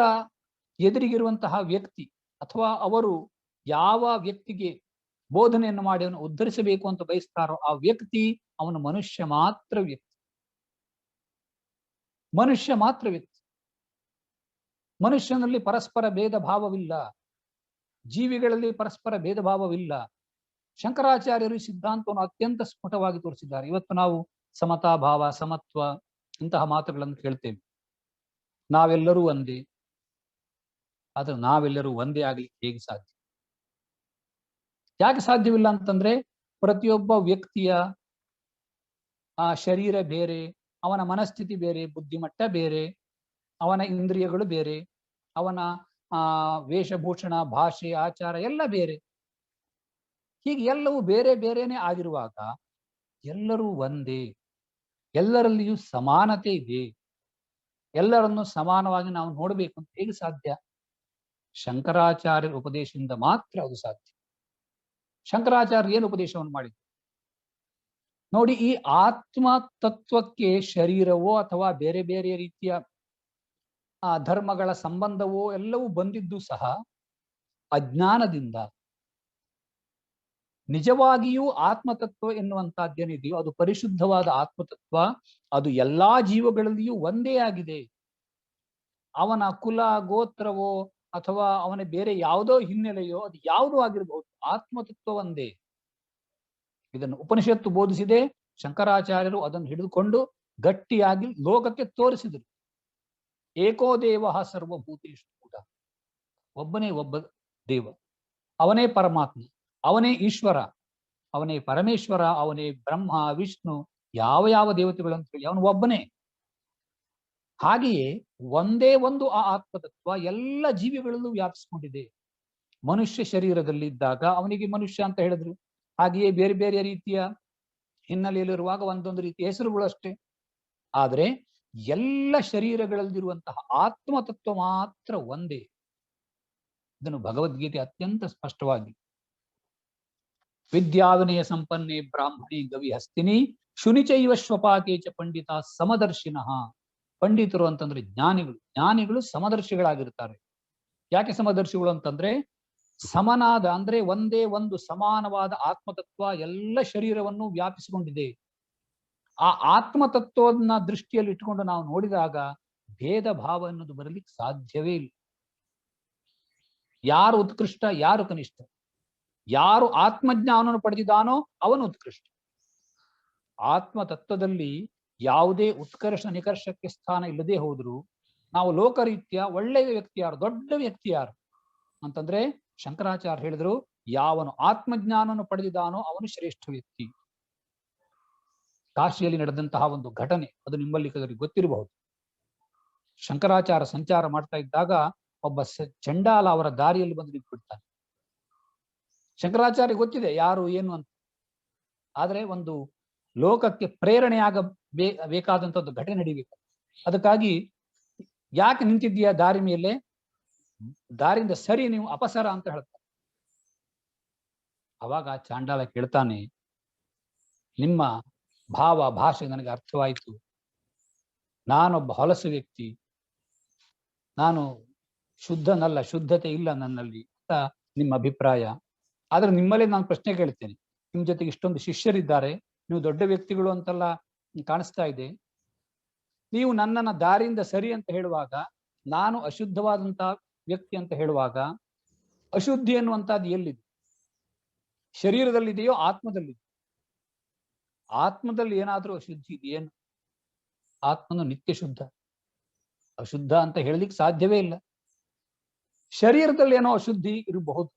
ಎದುರಿಗಿರುವಂತಹ ವ್ಯಕ್ತಿ ಅಥವಾ ಅವರು ಯಾವ ವ್ಯಕ್ತಿಗೆ ಬೋಧನೆಯನ್ನು ಮಾಡಿ ಅವನು ಉದ್ಧರಿಸಬೇಕು ಅಂತ ಬಯಸ್ತಾರೋ ಆ ವ್ಯಕ್ತಿ ಅವನು ಮನುಷ್ಯ ಮಾತ್ರ ವ್ಯಕ್ತಿ. ಮನುಷ್ಯ ಮಾತ್ರ ವ್ಯಕ್ತಿ. ಮನುಷ್ಯನಲ್ಲಿ ಪರಸ್ಪರ ಭೇದ ಭಾವವಿಲ್ಲ, ಜೀವಿಗಳಲ್ಲಿ ಪರಸ್ಪರ ಭೇದ ಭಾವವಿಲ್ಲ. ಶಂಕರಾಚಾರ್ಯರು ಈ ಸಿದ್ಧಾಂತವನ್ನು ಅತ್ಯಂತ ಸ್ಫುಟವಾಗಿ ತೋರಿಸಿದ್ದಾರೆ. ಇವತ್ತು ನಾವು ಸಮತಾ ಭಾವ, ಸಮತ್ವ ಇಂತಹ ಮಾತುಗಳನ್ನು ಕೇಳ್ತೇವೆ. ನಾವೆಲ್ಲರೂ ಒಂದೇ. ಆದ್ರೆ ನಾವೆಲ್ಲರೂ ಒಂದೇ ಆಗ್ಲಿಕ್ಕೆ ಹೇಗೆ ಸಾಧ್ಯ? ಯಾಕೆ ಸಾಧ್ಯವಿಲ್ಲ ಅಂತಂದ್ರೆ ಪ್ರತಿಯೊಬ್ಬ ವ್ಯಕ್ತಿಯ ಆ ಶರೀರ ಬೇರೆ, ಅವನ ಮನಸ್ಥಿತಿ ಬೇರೆ, ಬುದ್ಧಿಮಟ್ಟ ಬೇರೆ, ಅವನ ಇಂದ್ರಿಯಗಳು ಬೇರೆ, ಅವನ ವೇಷಭೂಷಣ, ಭಾಷೆ, ಆಚಾರ ಎಲ್ಲ ಬೇರೆ. ಹೀಗೆ ಎಲ್ಲವೂ ಬೇರೆ ಬೇರೆನೆ ಆಗಿರುವಾಗ ಎಲ್ಲರೂ ಒಂದೇ, ಎಲ್ಲರಲ್ಲಿಯೂ ಸಮಾನತೆ ಇದೆ, ಎಲ್ಲರನ್ನು ಸಮಾನವಾಗಿ ನಾವು ನೋಡಬೇಕು ಅಂತ ಹೇಗೆ ಸಾಧ್ಯ? ಶಂಕರಾಚಾರ್ಯರ ಉಪದೇಶದಿಂದ ಮಾತ್ರ ಅದು ಸಾಧ್ಯ. ಶಂಕರಾಚಾರ್ಯ ಏನು ಉಪದೇಶವನ್ನು ಮಾಡಿದ್ರು ನೋಡಿ. ಈ ಆತ್ಮ ತತ್ವಕ್ಕೆ ಶರೀರವೋ ಅಥವಾ ಬೇರೆ ಬೇರೆ ರೀತಿಯ ಧರ್ಮಗಳ ಸಂಬಂಧವೋ ಎಲ್ಲವೂ ಬಂದಿದ್ದು ಸಹ ಅಜ್ಞಾನದಿಂದ. ನಿಜವಾಗಿಯೂ ಆತ್ಮತತ್ವ ಎನ್ನುವಂತಹದ್ದೇನಿದೆಯೋ ಅದು ಪರಿಶುದ್ಧವಾದ ಆತ್ಮತತ್ವ. ಅದು ಎಲ್ಲಾ ಜೀವಗಳಲ್ಲಿಯೂ ಒಂದೇ ಆಗಿದೆ. ಅವನ ಕುಲ, ಗೋತ್ರವೋ ಅಥವಾ ಅವನ ಬೇರೆ ಯಾವುದೋ ಹಿನ್ನೆಲೆಯೋ ಅದು ಯಾವುದೋ ಆಗಿರಬಹುದು, ಆತ್ಮತತ್ವ ಒಂದೇ. ಇದನ್ನು ಉಪನಿಷತ್ತು ಬೋಧಿಸಿದೆ. ಶಂಕರಾಚಾರ್ಯರು ಅದನ್ನು ಹಿಡಿದುಕೊಂಡು ಗಟ್ಟಿಯಾಗಿ ಲೋಕಕ್ಕೆ ತೋರಿಸಿದರು. ಏಕೋ ದೇವ ಸರ್ವಭೂತೇಷು ಕೂಡ. ಒಬ್ಬನೇ ಒಬ್ಬ ದೇವ, ಅವನೇ ಪರಮಾತ್ಮ, ಅವನೇ ಈಶ್ವರ, ಅವನೇ ಪರಮೇಶ್ವರ, ಅವನೇ ಬ್ರಹ್ಮ, ವಿಷ್ಣು, ಯಾವ ಯಾವ ದೇವತೆಗಳು ಅಂತ ಹೇಳಿ ಅವನು ಒಬ್ಬನೇ. ಹಾಗೆಯೇ ಒಂದೇ ಒಂದು ಆ ಆತ್ಮತತ್ವ ಎಲ್ಲ ಜೀವಿಗಳಲ್ಲೂ ವ್ಯಾಪಿಸಿಕೊಂಡಿದೆ. ಮನುಷ್ಯ ಶರೀರದಲ್ಲಿದ್ದಾಗ ಅವನಿಗೆ ಮನುಷ್ಯ ಅಂತ ಹೇಳಿದ್ರು. ಹಾಗೆಯೇ ಬೇರೆ ಬೇರೆ ರೀತಿಯ ಹಿನ್ನೆಲೆಯಲ್ಲಿರುವಾಗ ಒಂದೊಂದು ರೀತಿಯ ಹೆಸರುಗಳು ಅಷ್ಟೇ. ಆದರೆ ಎಲ್ಲ ಶರೀರಗಳಲ್ಲಿರುವಂತಹ ಆತ್ಮತತ್ವ ಮಾತ್ರ ಒಂದೇ. ಇದನ್ನು ಭಗವದ್ಗೀತೆ ಅತ್ಯಂತ ಸ್ಪಷ್ಟವಾಗಿ ವಿದ್ಯಾವಿನಯ ಸಂಪನ್ನೆ ಬ್ರಾಹ್ಮಣಿ ಗವಿ ಹಸ್ತಿನಿ ಶುನಿಚೈವ ಶ್ವಪಾಕೇಚ ಪಂಡಿತ ಸಮದರ್ಶಿನಃ. ಪಂಡಿತರು ಅಂತಂದ್ರೆ ಜ್ಞಾನಿಗಳು. ಜ್ಞಾನಿಗಳು ಸಮದರ್ಶಿಗಳಾಗಿರ್ತಾರೆ. ಯಾಕೆ ಸಮದರ್ಶಿಗಳು ಅಂತಂದ್ರೆ ಸಮನಾದ ಅಂದ್ರೆ ಒಂದೇ ಒಂದು ಸಮಾನವಾದ ಆತ್ಮತತ್ವ ಎಲ್ಲ ಶರೀರವನ್ನು ವ್ಯಾಪಿಸಿಕೊಂಡಿದೆ. ಆ ಆತ್ಮತತ್ವವನ್ನ ದೃಷ್ಟಿಯಲ್ಲಿ ಇಟ್ಟುಕೊಂಡು ನಾವು ನೋಡಿದಾಗ ಭೇದ ಭಾವ ಅನ್ನೋದು ಬರಲಿಕ್ಕೆ ಸಾಧ್ಯವೇ ಇಲ್ಲ. ಯಾರು ಉತ್ಕೃಷ್ಟ, ಯಾರು ಕನಿಷ್ಠ, ಯಾರು ಆತ್ಮಜ್ಞಾನವನ್ನು ಪಡೆದಿದ್ದಾನೋ ಅವನು ಉತ್ಕೃಷ್ಟ. ಆತ್ಮತತ್ವದಲ್ಲಿ ಯಾವುದೇ ಉತ್ಕರ್ಷ ನಿಕರ್ಷಕ್ಕೆ ಸ್ಥಾನ ಇಲ್ಲದೆ ಹೋದ್ರು ನಾವು ಲೋಕರೀತ್ಯ ಒಳ್ಳೆಯ ವ್ಯಕ್ತಿ ಯಾರು, ದೊಡ್ಡ ವ್ಯಕ್ತಿ ಯಾರು ಅಂತಂದ್ರೆ ಶಂಕರಾಚಾರ್ಯ ಹೇಳಿದ್ರು, ಯಾವನು ಆತ್ಮಜ್ಞಾನವನ್ನು ಪಡೆದಿದ್ದಾನೋ ಅವನು ಶ್ರೇಷ್ಠ ವ್ಯಕ್ತಿ. ಕಾಶಿಯಲ್ಲಿ ನಡೆದಂತಹ ಒಂದು ಘಟನೆ, ಅದು ನಿಮ್ಮಲ್ಲಿ ಗೊತ್ತಿರಬಹುದು. ಶಂಕರಾಚಾರ್ಯ ಸಂಚಾರ ಮಾಡ್ತಾ ಇದ್ದಾಗ ಒಬ್ಬ ಚಂಡಾಲ ಅವರ ದಾರಿಯಲ್ಲಿ ಬಂದು ನಿಂತ್ಬಿಡ್ತಾನೆ. ಶಂಕರಾಚಾರ್ಯ ಗೊತ್ತಿದೆ ಯಾರು ಏನು ಅಂತ. ಆದ್ರೆ ಒಂದು ಲೋಕಕ್ಕೆ ಪ್ರೇರಣೆಯಾಗ ಬೇಕಾದಂಥದ್ದು ಘಟನೆ ನಡೀಬೇಕು. ಅದಕ್ಕಾಗಿ ಯಾಕೆ ನಿಂತಿದ್ದೀಯಾ ದಾರಿ ಮೇಲೆ, ದಾರಿಯಿಂದ ಸರಿ, ನೀವು ಅಪಸರ ಅಂತ ಹೇಳ್ತಾರೆ. ಅವಾಗ ಚಾಂಡಾಲ ಕೇಳ್ತಾನೆ, ನಿಮ್ಮ ಭಾವ ಭಾಷೆ ನನಗೆ ಅರ್ಥವಾಯಿತು. ನಾನೊಬ್ಬ ಹೊಲಸು ವ್ಯಕ್ತಿ, ನಾನು ಶುದ್ಧನಲ್ಲ, ಶುದ್ಧತೆ ಇಲ್ಲ ನನ್ನಲ್ಲಿ ಅಂತ ನಿಮ್ಮ ಅಭಿಪ್ರಾಯ. ಆದ್ರೆ ನಿಮ್ಮಲ್ಲೇ ನಾನು ಪ್ರಶ್ನೆ ಕೇಳ್ತೇನೆ, ನಿಮ್ ಜೊತೆಗೆ ಇಷ್ಟೊಂದು ಶಿಷ್ಯರಿದ್ದಾರೆ, ನೀವು ದೊಡ್ಡ ವ್ಯಕ್ತಿಗಳು ಅಂತೆಲ್ಲ ಕಾಣಿಸ್ತಾ ಇದೆ. ನೀವು ನನ್ನನ್ನ ದಾರಿಯಿಂದ ಸರಿ ಅಂತ ಹೇಳುವಾಗ, ನಾನು ಅಶುದ್ಧವಾದಂತಹ ವ್ಯಕ್ತಿ ಅಂತ ಹೇಳುವಾಗ, ಅಶುದ್ಧಿ ಅನ್ನುವಂಥದ್ದು ಎಲ್ಲಿದೆ? ಶರೀರದಲ್ಲಿದೆಯೋ ಆತ್ಮದಲ್ಲಿದೆ? ಆತ್ಮದಲ್ಲಿ ಏನಾದ್ರೂ ಅಶುದ್ಧಿ ಇದೆಯೇನು? ಆತ್ಮನು ನಿತ್ಯ ಶುದ್ಧ, ಅಶುದ್ಧ ಅಂತ ಹೇಳಲಿಕ್ಕೆ ಸಾಧ್ಯವೇ ಇಲ್ಲ. ಶರೀರದಲ್ಲಿ ಏನೋ ಅಶುದ್ಧಿ ಇರಬಹುದು,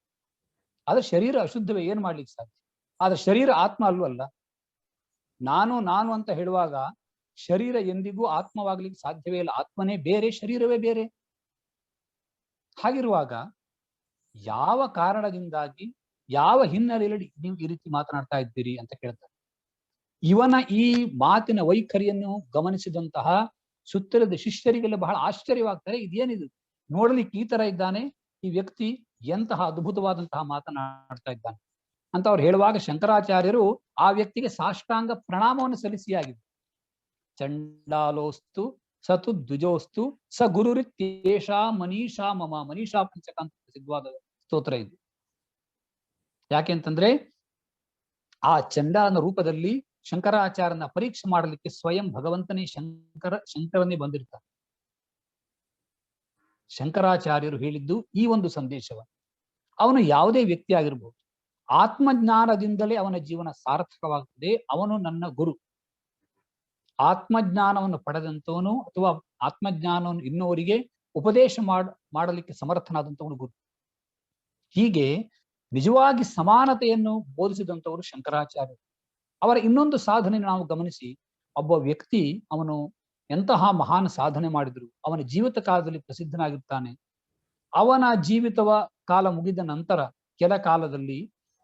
ಆದ್ರೆ ಶರೀರ ಅಶುದ್ಧವೇ, ಏನ್ ಮಾಡ್ಲಿಕ್ಕೆ ಸಾಧ್ಯ? ಆದ್ರೆ ಶರೀರ ಆತ್ಮ ಅಲ್ವಲ್ಲ. ನಾನು ನಾನು ಅಂತ ಹೇಳುವಾಗ ಶರೀರ ಎಂದಿಗೂ ಆತ್ಮವಾಗ್ಲಿಕ್ಕೆ ಸಾಧ್ಯವೇ ಇಲ್ಲ. ಆತ್ಮನೇ ಬೇರೆ, ಶರೀರವೇ ಬೇರೆ. ಹಾಗಿರುವಾಗ ಯಾವ ಕಾರಣದಿಂದಾಗಿ, ಯಾವ ಹಿನ್ನೆಲೆಯಲ್ಲಿ ನೀವು ಈ ರೀತಿ ಮಾತನಾಡ್ತಾ ಇದ್ದೀರಿ ಅಂತ ಕೇಳ್ತಾರೆ. ಇವನ ಈ ಮಾತಿನ ವೈಖರಿಯನ್ನು ಗಮನಿಸಿದಂತಹ ಸುತ್ತಲದ ಶಿಷ್ಯರಿಗೆಲ್ಲ ಬಹಳ ಆಶ್ಚರ್ಯವಾಗ್ತಾರೆ. ಇದೇನಿದು, ನೋಡಲಿಕ್ಕೆ ಈ ತರ ಇದ್ದಾನೆ ಈ ವ್ಯಕ್ತಿ, ಎಂತಹ ಅದ್ಭುತವಾದಂತಹ ಮಾತನಾಡ್ತಾ ಇದ್ದಾನೆ ಅಂತ ಅವ್ರು ಹೇಳುವಾಗ ಶಂಕರಾಚಾರ್ಯರು ಆ ವ್ಯಕ್ತಿಗೆ ಸಾಷ್ಟಾಂಗ ಪ್ರಣಾಮವನ್ನು ಸಲ್ಲಿಸಿಯಾಗಿದೆ. ಚಂಡಾಲೋಸ್ತು ಸತು ದ್ವಿಜೋಸ್ತು ಸ ಗುರುರಿತ್ಯೇಷಾ ಮನೀಷಾ ಮಮ. ಮನೀಷಾ ಪಂಚಕ ಅಂತ ಸಿದ್ಧವಾದ ಸ್ತೋತ್ರ ಇದು. ಯಾಕೆಂತಂದ್ರೆ ಆ ಚಂಡಾಲನ ರೂಪದಲ್ಲಿ ಶಂಕರಾಚಾರ್ಯನ ಪರೀಕ್ಷೆ ಮಾಡಲಿಕ್ಕೆ ಸ್ವಯಂ ಭಗವಂತನೇ ಶಂಕರನೇ ಬಂದಿರ್ತಾರೆ. ಶಂಕರಾಚಾರ್ಯರು ಹೇಳಿದ್ದು ಈ ಒಂದು ಸಂದೇಶವನ್ನು. ಅವನು ಯಾವುದೇ ವ್ಯಕ್ತಿ ಆಗಿರ್ಬೋದು, ಆತ್ಮಜ್ಞಾನದಿಂದಲೇ ಅವನ ಜೀವನ ಸಾರ್ಥಕವಾಗುತ್ತದೆ. ಅವನು ನನ್ನ ಗುರು. ಆತ್ಮಜ್ಞಾನವನ್ನು ಪಡೆದಂತವನು ಅಥವಾ ಆತ್ಮಜ್ಞಾನವನ್ನು ಇನ್ನೊವರಿಗೆ ಉಪದೇಶ ಮಾಡಲಿಕ್ಕೆ ಸಮರ್ಥನಾದಂತವನು ಗುರು. ಹೀಗೆ ನಿಜವಾಗಿ ಸಮಾನತೆಯನ್ನು ಬೋಧಿಸಿದಂಥವರು ಶಂಕರಾಚಾರ್ಯರು. ಅವರ ಇನ್ನೊಂದು ಸಾಧನೆ ನಾವು ಗಮನಿಸಿ, ಒಬ್ಬ ವ್ಯಕ್ತಿ ಅವನು ಎಂತಹ ಮಹಾನ್ ಸಾಧನೆ ಮಾಡಿದ್ರು, ಅವನ ಜೀವಿತ ಕಾಲದಲ್ಲಿ ಪ್ರಸಿದ್ಧನಾಗಿರ್ತಾನೆ. ಅವನ ಜೀವಿತವ ಕಾಲ ಮುಗಿದ ನಂತರ ಕೆಲ ಕಾಲದಲ್ಲಿ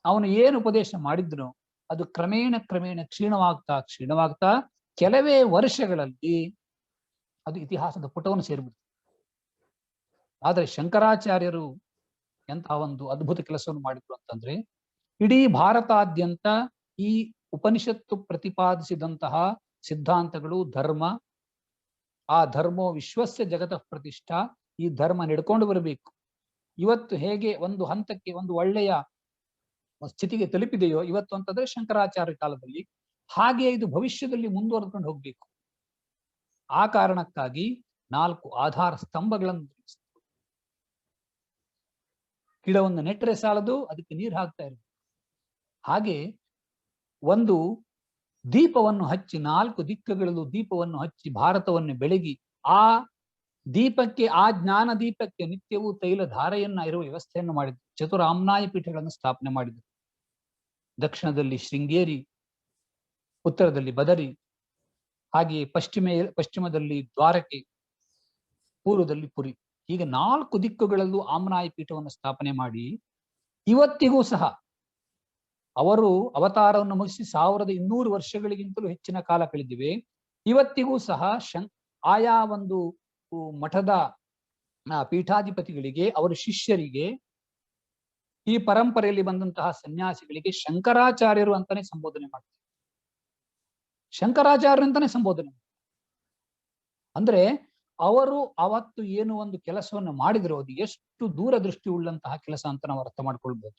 ಅವನು ಏನು ಉಪದೇಶ ಮಾಡಿದ್ನೋ ಅದು ಕ್ರಮೇಣ ಕ್ಷೀಣವಾಗ್ತಾ ಕೆಲವೇ ವರ್ಷಗಳಲ್ಲಿ ಅದು ಇತಿಹಾಸದ ಪುಟವನ್ನು ಸೇರಿಬಿಡ್ತು. ಆದರೆ ಶಂಕರಾಚಾರ್ಯರು ಎಂತಹ ಒಂದು ಅದ್ಭುತ ಕೆಲಸವನ್ನು ಮಾಡಿದ್ರು ಅಂತಂದ್ರೆ, ಇಡೀ ಭಾರತಾದ್ಯಂತ ಈ ಉಪನಿಷತ್ತು ಪ್ರತಿಪಾದಿಸಿದಂತಹ ಸಿದ್ಧಾಂತಗಳು, ಧರ್ಮ, ಆ ಧರ್ಮೋ ವಿಶ್ವಸ್ಯ ಜಗತಃ ಪ್ರತಿಷ್ಠಾ, ಈ ಧರ್ಮ ನಡ್ಕೊಂಡು ಬರಬೇಕು. ಇವತ್ತು ಹೇಗೆ ಒಂದು ಹಂತಕ್ಕೆ, ಒಂದು ಒಳ್ಳೆಯ ಸ್ಥಿತಿಗೆ ತಲುಪಿದೆಯೋ ಇವತ್ತು ಅಂತಂದ್ರೆ ಶಂಕರಾಚಾರ್ಯ ಕಾಲದಲ್ಲಿ, ಹಾಗೆ ಇದು ಭವಿಷ್ಯದಲ್ಲಿ ಮುಂದುವರೆದುಕೊಂಡು ಹೋಗ್ಬೇಕು. ಆ ಕಾರಣಕ್ಕಾಗಿ 4 ಆಧಾರ ಸ್ತಂಭಗಳನ್ನು ನಿರ್ಮಿಸಿದ್ರು. ಗಿಡವನ್ನು ನೆಟ್ಟರೆ ಸಾಲದು, ಅದಕ್ಕೆ ನೀರು ಹಾಕ್ತಾ ಇರಬೇಕು. ಹಾಗೆ ಒಂದು ದೀಪವನ್ನು ಹಚ್ಚಿ, 4 ದಿಕ್ಕುಗಳಲ್ಲೂ ದೀಪವನ್ನು ಹಚ್ಚಿ ಭಾರತವನ್ನು ಬೆಳಗಿ, ಆ ದೀಪಕ್ಕೆ, ಆ ಜ್ಞಾನ ದೀಪಕ್ಕೆ ನಿತ್ಯವೂ ತೈಲ ಧಾರೆಯನ್ನ ಇರುವ ವ್ಯವಸ್ಥೆಯನ್ನು ಮಾಡಿದ್ರು. ಚತುರಾಮ್ನಾಯ ಪೀಠಗಳನ್ನು ಸ್ಥಾಪನೆ ಮಾಡಿದರು. ದಕ್ಷಿಣದಲ್ಲಿ ಶೃಂಗೇರಿ, ಉತ್ತರದಲ್ಲಿ ಬದರಿ, ಹಾಗೆಯೇ ಪಶ್ಚಿಮದಲ್ಲಿ ದ್ವಾರಕೆ, ಪೂರ್ವದಲ್ಲಿ ಪುರಿ, ಹೀಗೆ 4 ದಿಕ್ಕುಗಳಲ್ಲೂ ಆಮ್ನಾಯ ಪೀಠವನ್ನು ಸ್ಥಾಪನೆ ಮಾಡಿ, ಇವತ್ತಿಗೂ ಸಹ ಅವರು ಅವತಾರವನ್ನು ಮುಗಿಸಿ 1200 ವರ್ಷಗಳಿಗಿಂತಲೂ ಹೆಚ್ಚಿನ ಕಾಲ ಕಳೆದಿವೆ. ಇವತ್ತಿಗೂ ಸಹ ಆಯಾ ಒಂದು ಮಠದ ಪೀಠಾಧಿಪತಿಗಳಿಗೆ, ಅವರ ಶಿಷ್ಯರಿಗೆ, ಈ ಪರಂಪರೆಯಲ್ಲಿ ಬಂದಂತಹ ಸನ್ಯಾಸಿಗಳಿಗೆ ಶಂಕರಾಚಾರ್ಯರು ಅಂತಾನೆ ಸಂಬೋಧನೆ ಮಾಡ್ತಾರೆ. ಶಂಕರಾಚಾರ್ಯರು ಅಂತಾನೆ ಸಂಬೋಧನೆ. ಅಂದ್ರೆ ಅವರು ಅವತ್ತು ಏನು ಒಂದು ಕೆಲಸವನ್ನು ಮಾಡಿದ್ರು, ಅದು ಎಷ್ಟು ದೂರದೃಷ್ಟಿ ಉಳ್ಳಂತಹ ಕೆಲಸ ಅಂತ ನಾವು ಅರ್ಥ ಮಾಡ್ಕೊಳ್ಬಹುದು.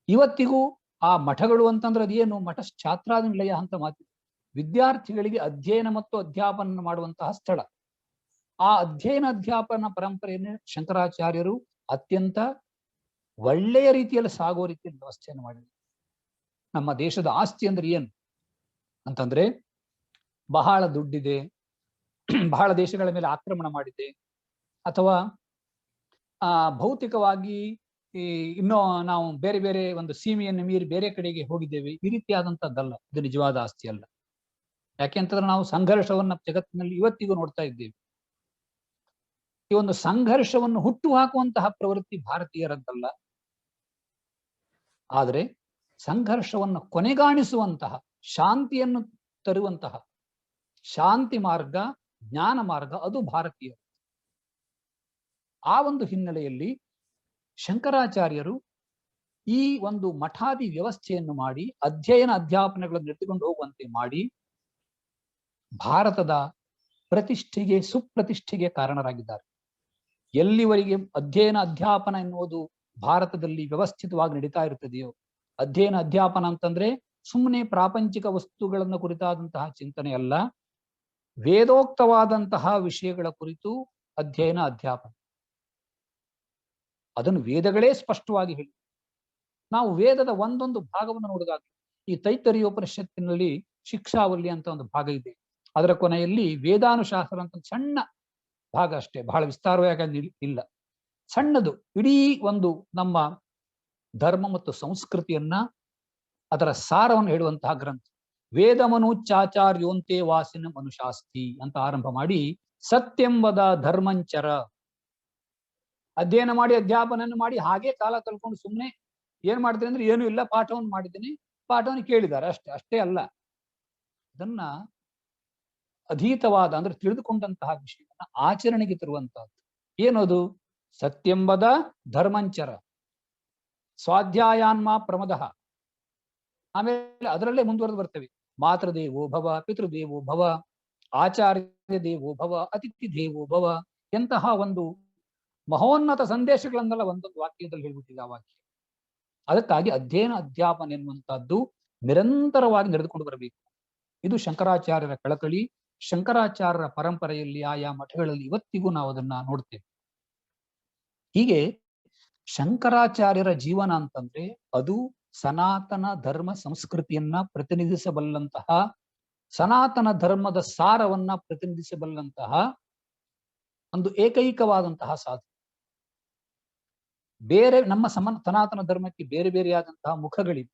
ಇವತ್ತಿಗೂ ಆ ಮಠಗಳು ಅಂತಂದ್ರೆ ಅದೇನು, ಮಠ ಛಾತ್ರಾದಿನಿಲಯ ಅಂತ ಮಾತಿದೆ. ವಿದ್ಯಾರ್ಥಿಗಳಿಗೆ ಅಧ್ಯಯನ ಮತ್ತು ಅಧ್ಯಾಪನ ಮಾಡುವಂತಹ ಸ್ಥಳ. ಆ ಅಧ್ಯಯನ ಅಧ್ಯಾಪನ ಪರಂಪರೆಯನ್ನು ಶಂಕರಾಚಾರ್ಯರು ಅತ್ಯಂತ ಒಳ್ಳೆಯ ರೀತಿಯಲ್ಲಿ ಸಾಗುವ ರೀತಿಯಲ್ಲಿ ವ್ಯವಸ್ಥೆಯನ್ನು ಮಾಡಿದರು. ನಮ್ಮ ದೇಶದ ಆಸ್ತಿ ಅಂದ್ರೆ ಏನು ಅಂತಂದ್ರೆ, ಬಹಳ ದುಡ್ಡಿದೆ, ಬಹಳ ದೇಶಗಳ ಮೇಲೆ ಆಕ್ರಮಣ ಮಾಡಿದೆ, ಅಥವಾ ಭೌತಿಕವಾಗಿ ಇನ್ನೂ ನಾವು ಬೇರೆ ಬೇರೆ ಒಂದು ಸೀಮೆಯನ್ನು ಮೀರಿ ಬೇರೆ ಕಡೆಗೆ ಹೋಗಿದ್ದೇವೆ, ಈ ರೀತಿಯಾದಂಥದ್ದಲ್ಲ. ಇದು ನಿಜವಾದ ಆಸ್ತಿ ಅಲ್ಲ. ಯಾಕೆಂತಂದ್ರೆ ನಾವು ಸಂಘರ್ಷವನ್ನ ಜಗತ್ತಿನಲ್ಲಿ ಇವತ್ತಿಗೂ ನೋಡ್ತಾ ಇದ್ದೇವೆ. ಈ ಒಂದು ಸಂಘರ್ಷವನ್ನು ಹುಟ್ಟು ಹಾಕುವಂತಹ ಪ್ರವೃತ್ತಿ ಭಾರತೀಯರದ್ದಲ್ಲ. ಆದರೆ ಸಂಘರ್ಷವನ್ನು ಕೊನೆಗಾಣಿಸುವಂತಹ, ಶಾಂತಿಯನ್ನು ತರುವಂತಹ ಶಾಂತಿ ಮಾರ್ಗ, ಜ್ಞಾನ ಮಾರ್ಗ, ಅದು ಭಾರತೀಯ. ಆ ಒಂದು ಹಿನ್ನೆಲೆಯಲ್ಲಿ ಶಂಕರಾಚಾರ್ಯರು ಈ ಒಂದು ಮಠಾದಿ ವ್ಯವಸ್ಥೆಯನ್ನು ಮಾಡಿ, ಅಧ್ಯಯನ ಅಧ್ಯಾಪನಗಳನ್ನು ನಡೆದುಕೊಂಡು ಹೋಗುವಂತೆ ಮಾಡಿ, ಭಾರತದ ಪ್ರತಿಷ್ಠೆಗೆ, ಸುಪ್ರತಿಷ್ಠೆಗೆ ಕಾರಣರಾಗಿದ್ದಾರೆ. ಎಲ್ಲಿವರೆಗೆ ಅಧ್ಯಯನ ಅಧ್ಯಾಪನ ಎನ್ನುವುದು ಭಾರತದಲ್ಲಿ ವ್ಯವಸ್ಥಿತವಾಗಿ ನಡೀತಾ ಇರುತ್ತದೆಯೋ, ಅಧ್ಯಯನ ಅಧ್ಯಾಪನ ಅಂತಂದ್ರೆ ಸುಮ್ಮನೆ ಪ್ರಾಪಂಚಿಕ ವಸ್ತುಗಳನ್ನು ಕುರಿತಾದಂತಹ ಚಿಂತನೆ ಅಲ್ಲ, ವೇದೋಕ್ತವಾದಂತಹ ವಿಷಯಗಳ ಕುರಿತು ಅಧ್ಯಯನ ಅಧ್ಯಾಪನ. ಅದನ್ನು ವೇದಗಳೇ ಸ್ಪಷ್ಟವಾಗಿ ಹೇಳಿ. ನಾವು ವೇದದ ಒಂದೊಂದು ಭಾಗವನ್ನು ನೋಡಿದಾಗ, ಈ ತೈತ್ತರೀಯೋಪನಿಷತ್ತಿನಲ್ಲಿ ಶಿಕ್ಷಾವಲ್ಲಿ ಅಂತ ಒಂದು ಭಾಗ ಇದೆ. ಅದರ ಕೊನೆಯಲ್ಲಿ ವೇದಾನುಶಾಸ್ತ್ರ ಅಂತ ಸಣ್ಣ ಭಾಗ ಅಷ್ಟೇ, ಬಹಳ ವಿಸ್ತಾರವಾಗಿ ಇಲ್ಲ, ಸಣ್ಣದು. ಇಡೀ ಒಂದು ನಮ್ಮ ಧರ್ಮ ಮತ್ತು ಸಂಸ್ಕೃತಿಯನ್ನ, ಅದರ ಸಾರವನ್ನು ಹೇಳುವಂತಹ ಗ್ರಂಥ. ವೇದಮನುಚಾಚಾರ್ಯೋಂತೆ ವಾಸಿನ ಮನುಶಾಸ್ತಿ ಅಂತ ಆರಂಭ ಮಾಡಿ, ಸತ್ಯಂಬದ ಧರ್ಮಂಚರ, ಅಧ್ಯಯನ ಮಾಡಿ ಅಧ್ಯಾಪನ ಮಾಡಿ ಹಾಗೆ ಕಾಲ ಕಳ್ಕೊಂಡು ಸುಮ್ಮನೆ ಏನ್ ಮಾಡ್ತೇನೆ ಅಂದ್ರೆ ಏನು ಇಲ್ಲ, ಪಾಠವನ್ನು ಮಾಡಿದ್ದೇನೆ, ಪಾಠವನ್ನು ಕೇಳಿದ್ದಾರೆ ಅಷ್ಟೇ ಅಲ್ಲ. ಅದನ್ನ ಅಧೀತವಾದ ಅಂದ್ರೆ ತಿಳಿದುಕೊಂಡಂತಹ ವಿಷಯವನ್ನ ಆಚರಣೆಗೆ ತರುವಂತಹದ್ದು. ಏನದು? ಸತ್ಯಂಬದ ಧರ್ಮಂಚರ, ಸ್ವಾಧ್ಯಾಯಾನ್ಮ ಪ್ರಮದಃ. ಆಮೇಲೆ ಅದರಲ್ಲೇ ಮುಂದುವರೆದು ಬರ್ತವೆ. ಮಾತೃದೇವೋ ಭವ, ಪಿತೃದೇವೋ ಭವ, ಆಚಾರ್ಯ ದೇವೋ ಭವ, ಅತಿಥಿ ದೇವೋ ಭವ. ಎಂತಹ ಒಂದು ಮಹೋನ್ನತ ಸಂದೇಶಗಳನ್ನೆಲ್ಲ ಒಂದೊಂದು ವಾಕ್ಯದಲ್ಲಿ ಹೇಳ್ಬಿಟ್ಟಿದೆ ಆ ವಾಕ್ಯ. ಅದಕ್ಕಾಗಿ ಅಧ್ಯಯನ ಅಧ್ಯಾಪನ ಎನ್ನುವಂತಹದ್ದು ನಿರಂತರವಾಗಿ ನಡೆದುಕೊಂಡು ಬರಬೇಕು. ಇದು ಶಂಕರಾಚಾರ್ಯರ ಕಳಕಳಿ. ಶಂಕರಾಚಾರ್ಯರ ಪರಂಪರೆಯಲ್ಲಿ ಆಯಾ ಮಠಗಳಲ್ಲಿ ಇವತ್ತಿಗೂ ನಾವು ಅದನ್ನ ನೋಡ್ತೇವೆ. ಹೀಗೆ ಶಂಕರಾಚಾರ್ಯರ ಜೀವನ ಅಂತಂದ್ರೆ ಅದು ಸನಾತನ ಧರ್ಮ ಸಂಸ್ಕೃತಿಯನ್ನ ಪ್ರತಿನಿಧಿಸಬಲ್ಲಂತಹ, ಸನಾತನ ಧರ್ಮದ ಸಾರವನ್ನ ಪ್ರತಿನಿಧಿಸಬಲ್ಲಂತಹ ಒಂದು ಏಕೈಕವಾದಂತಹ ಸಾಧನೆ. ಬೇರೆ ನಮ್ಮ ಸನಾತನ ಧರ್ಮಕ್ಕೆ ಬೇರೆ ಬೇರೆಯಾದಂತಹ ಮುಖಗಳಿವೆ,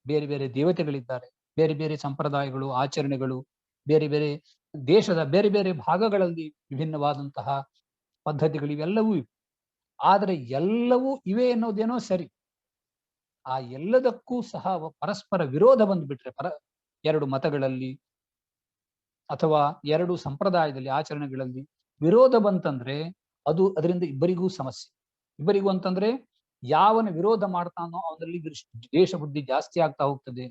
ಬೇರೆ ಬೇರೆ ದೇವತೆಗಳಿದ್ದಾರೆ, ಬೇರೆ ಬೇರೆ ಸಂಪ್ರದಾಯಗಳು, ಆಚರಣೆಗಳು, ಬೇರೆ ಬೇರೆ ದೇಶದ ಬೇರೆ ಬೇರೆ ಭಾಗಗಳಲ್ಲಿ ವಿಭಿನ್ನವಾದಂತಹ ಪದ್ಧತಿಗಳು ಇವೆಲ್ಲವೂ ಇವೆ. ಆದರೆ ಎಲ್ಲವೂ ಇವೆ ಎನ್ನುವುದೇನೋ ಸರಿ, ಆ ಎಲ್ಲದಕ್ಕೂ ಸಹ ಪರಸ್ಪರ ವಿರೋಧ ಬಂದ್ಬಿಟ್ರೆ ಎರಡು ಮತಗಳಲ್ಲಿ ಅಥವಾ ಎರಡು ಸಂಪ್ರದಾಯದಲ್ಲಿ ಆಚರಣೆಗಳಲ್ಲಿ ವಿರೋಧ ಬಂತಂದ್ರೆ ಅದರಿಂದ ಇಬ್ಬರಿಗೂ ಸಮಸ್ಯೆ. ಇಬ್ಬರಿಗೂ ಅಂತಂದ್ರೆ ಯಾವನ ವಿರೋಧ ಮಾಡ್ತಾನೋ ಅವನಲ್ಲಿ ದ್ವೇಷ ಬುದ್ಧಿ ಜಾಸ್ತಿ ಆಗ್ತಾ ಹೋಗ್ತದೆ.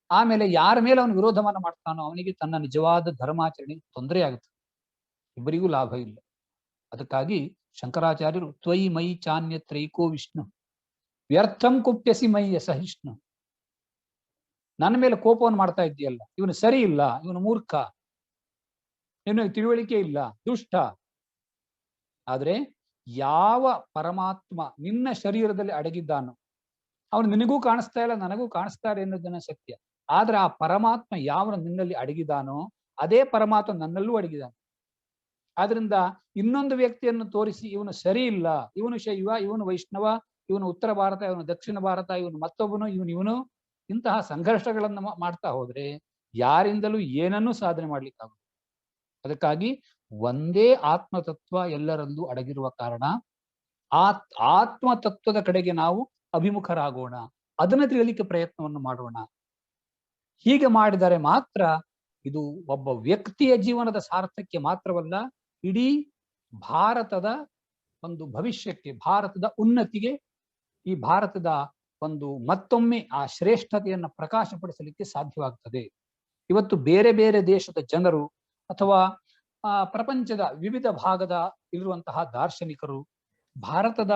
ಆಮೇಲೆ ಯಾರ ಮೇಲೆ ಅವನು ವಿರೋಧವನ್ನ ಮಾಡ್ತಾನೋ ಅವನಿಗೆ ತನ್ನ ನಿಜವಾದ ಧರ್ಮಾಚರಣೆ ತೊಂದರೆ ಆಗುತ್ತೆ. ಇಬ್ಬರಿಗೂ ಲಾಭ ಇಲ್ಲ. ಅದಕ್ಕಾಗಿ ಶಂಕರಾಚಾರ್ಯರು ತ್ವಯಿ ಮೈ ಚಾನ್ಯತ್ರೈಕೋ ವಿಷ್ಣು ವ್ಯರ್ಥಂ ಕುಪ್ಯಸಿ ಮೈ ಸಹಿಷ್ಣು. ನನ್ನ ಮೇಲೆ ಕೋಪವನ್ನು ಮಾಡ್ತಾ ಇದ್ದೀಯಲ್ಲ, ಇವನು ಸರಿ ಇಲ್ಲ, ಇವನು ಮೂರ್ಖ, ಇವನು ತಿಳುವಳಿಕೆ ಇಲ್ಲ, ದುಷ್ಟ. ಆದ್ರೆ ಯಾವ ಪರಮಾತ್ಮ ನಿನ್ನ ಶರೀರದಲ್ಲಿ ಅಡಗಿದ್ದಾನೋ ಅವನು ನಿನಗೂ ಕಾಣಿಸ್ತಾ ಇಲ್ಲ, ನನಗೂ ಕಾಣಿಸ್ತಾ ಇಲ್ಲ ಎನ್ನುವುದನ್ನ ಸತ್ಯ. ಆದ್ರೆ ಆ ಪರಮಾತ್ಮ ಯಾವನು ನಿನ್ನಲ್ಲಿ ಅಡಗಿದಾನೋ ಅದೇ ಪರಮಾತ್ಮ ನನ್ನಲ್ಲೂ ಅಡಗಿದಾನೆ. ಆದ್ರಿಂದ ಇನ್ನೊಂದು ವ್ಯಕ್ತಿಯನ್ನು ತೋರಿಸಿ ಇವನು ಸರಿ ಇಲ್ಲ, ಇವನು ಶೈವ, ಇವನು ವೈಷ್ಣವ, ಇವನು ಉತ್ತರ ಭಾರತ, ಇವನು ದಕ್ಷಿಣ ಭಾರತ, ಇವನು ಮತ್ತೊಬ್ಬನು, ಇವನು ಇಂತಹ ಸಂಘರ್ಷಗಳನ್ನು ಮಾಡ್ತಾ ಹೋದ್ರೆ ಯಾರಿಂದಲೂ ಏನನ್ನೂ ಸಾಧನೆ ಮಾಡ್ಲಿಕ್ಕಾಗುತ್ತೆ. ಅದಕ್ಕಾಗಿ ಒಂದೇ ಆತ್ಮತತ್ವ ಎಲ್ಲರಲ್ಲೂ ಅಡಗಿರುವ ಕಾರಣ ಆತ್ಮತತ್ವದ ಕಡೆಗೆ ನಾವು ಅಭಿಮುಖರಾಗೋಣ, ಅದನ್ನು ತಿಳಿಯಲಿಕ್ಕೆ ಪ್ರಯತ್ನವನ್ನು ಮಾಡೋಣ. ಹೀಗೆ ಮಾಡಿದರೆ ಮಾತ್ರ ಇದು ಒಬ್ಬ ವ್ಯಕ್ತಿಯ ಜೀವನದ ಸಾರ್ಥಕ್ಯ ಮಾತ್ರವಲ್ಲ, ಇಡೀ ಭಾರತದ ಒಂದು ಭವಿಷ್ಯಕ್ಕೆ, ಭಾರತದ ಉನ್ನತಿಗೆ, ಈ ಭಾರತದ ಒಂದು ಮತ್ತೊಮ್ಮೆ ಆ ಶ್ರೇಷ್ಠತೆಯನ್ನು ಪ್ರಕಾಶಪಡಿಸಲಿಕ್ಕೆ ಸಾಧ್ಯವಾಗ್ತದೆ. ಇವತ್ತು ಬೇರೆ ಬೇರೆ ದೇಶದ ಜನರು ಅಥವಾ ಪ್ರಪಂಚದ ವಿವಿಧ ಭಾಗದ ಇರುವಂತಹ ದಾರ್ಶನಿಕರು ಭಾರತದ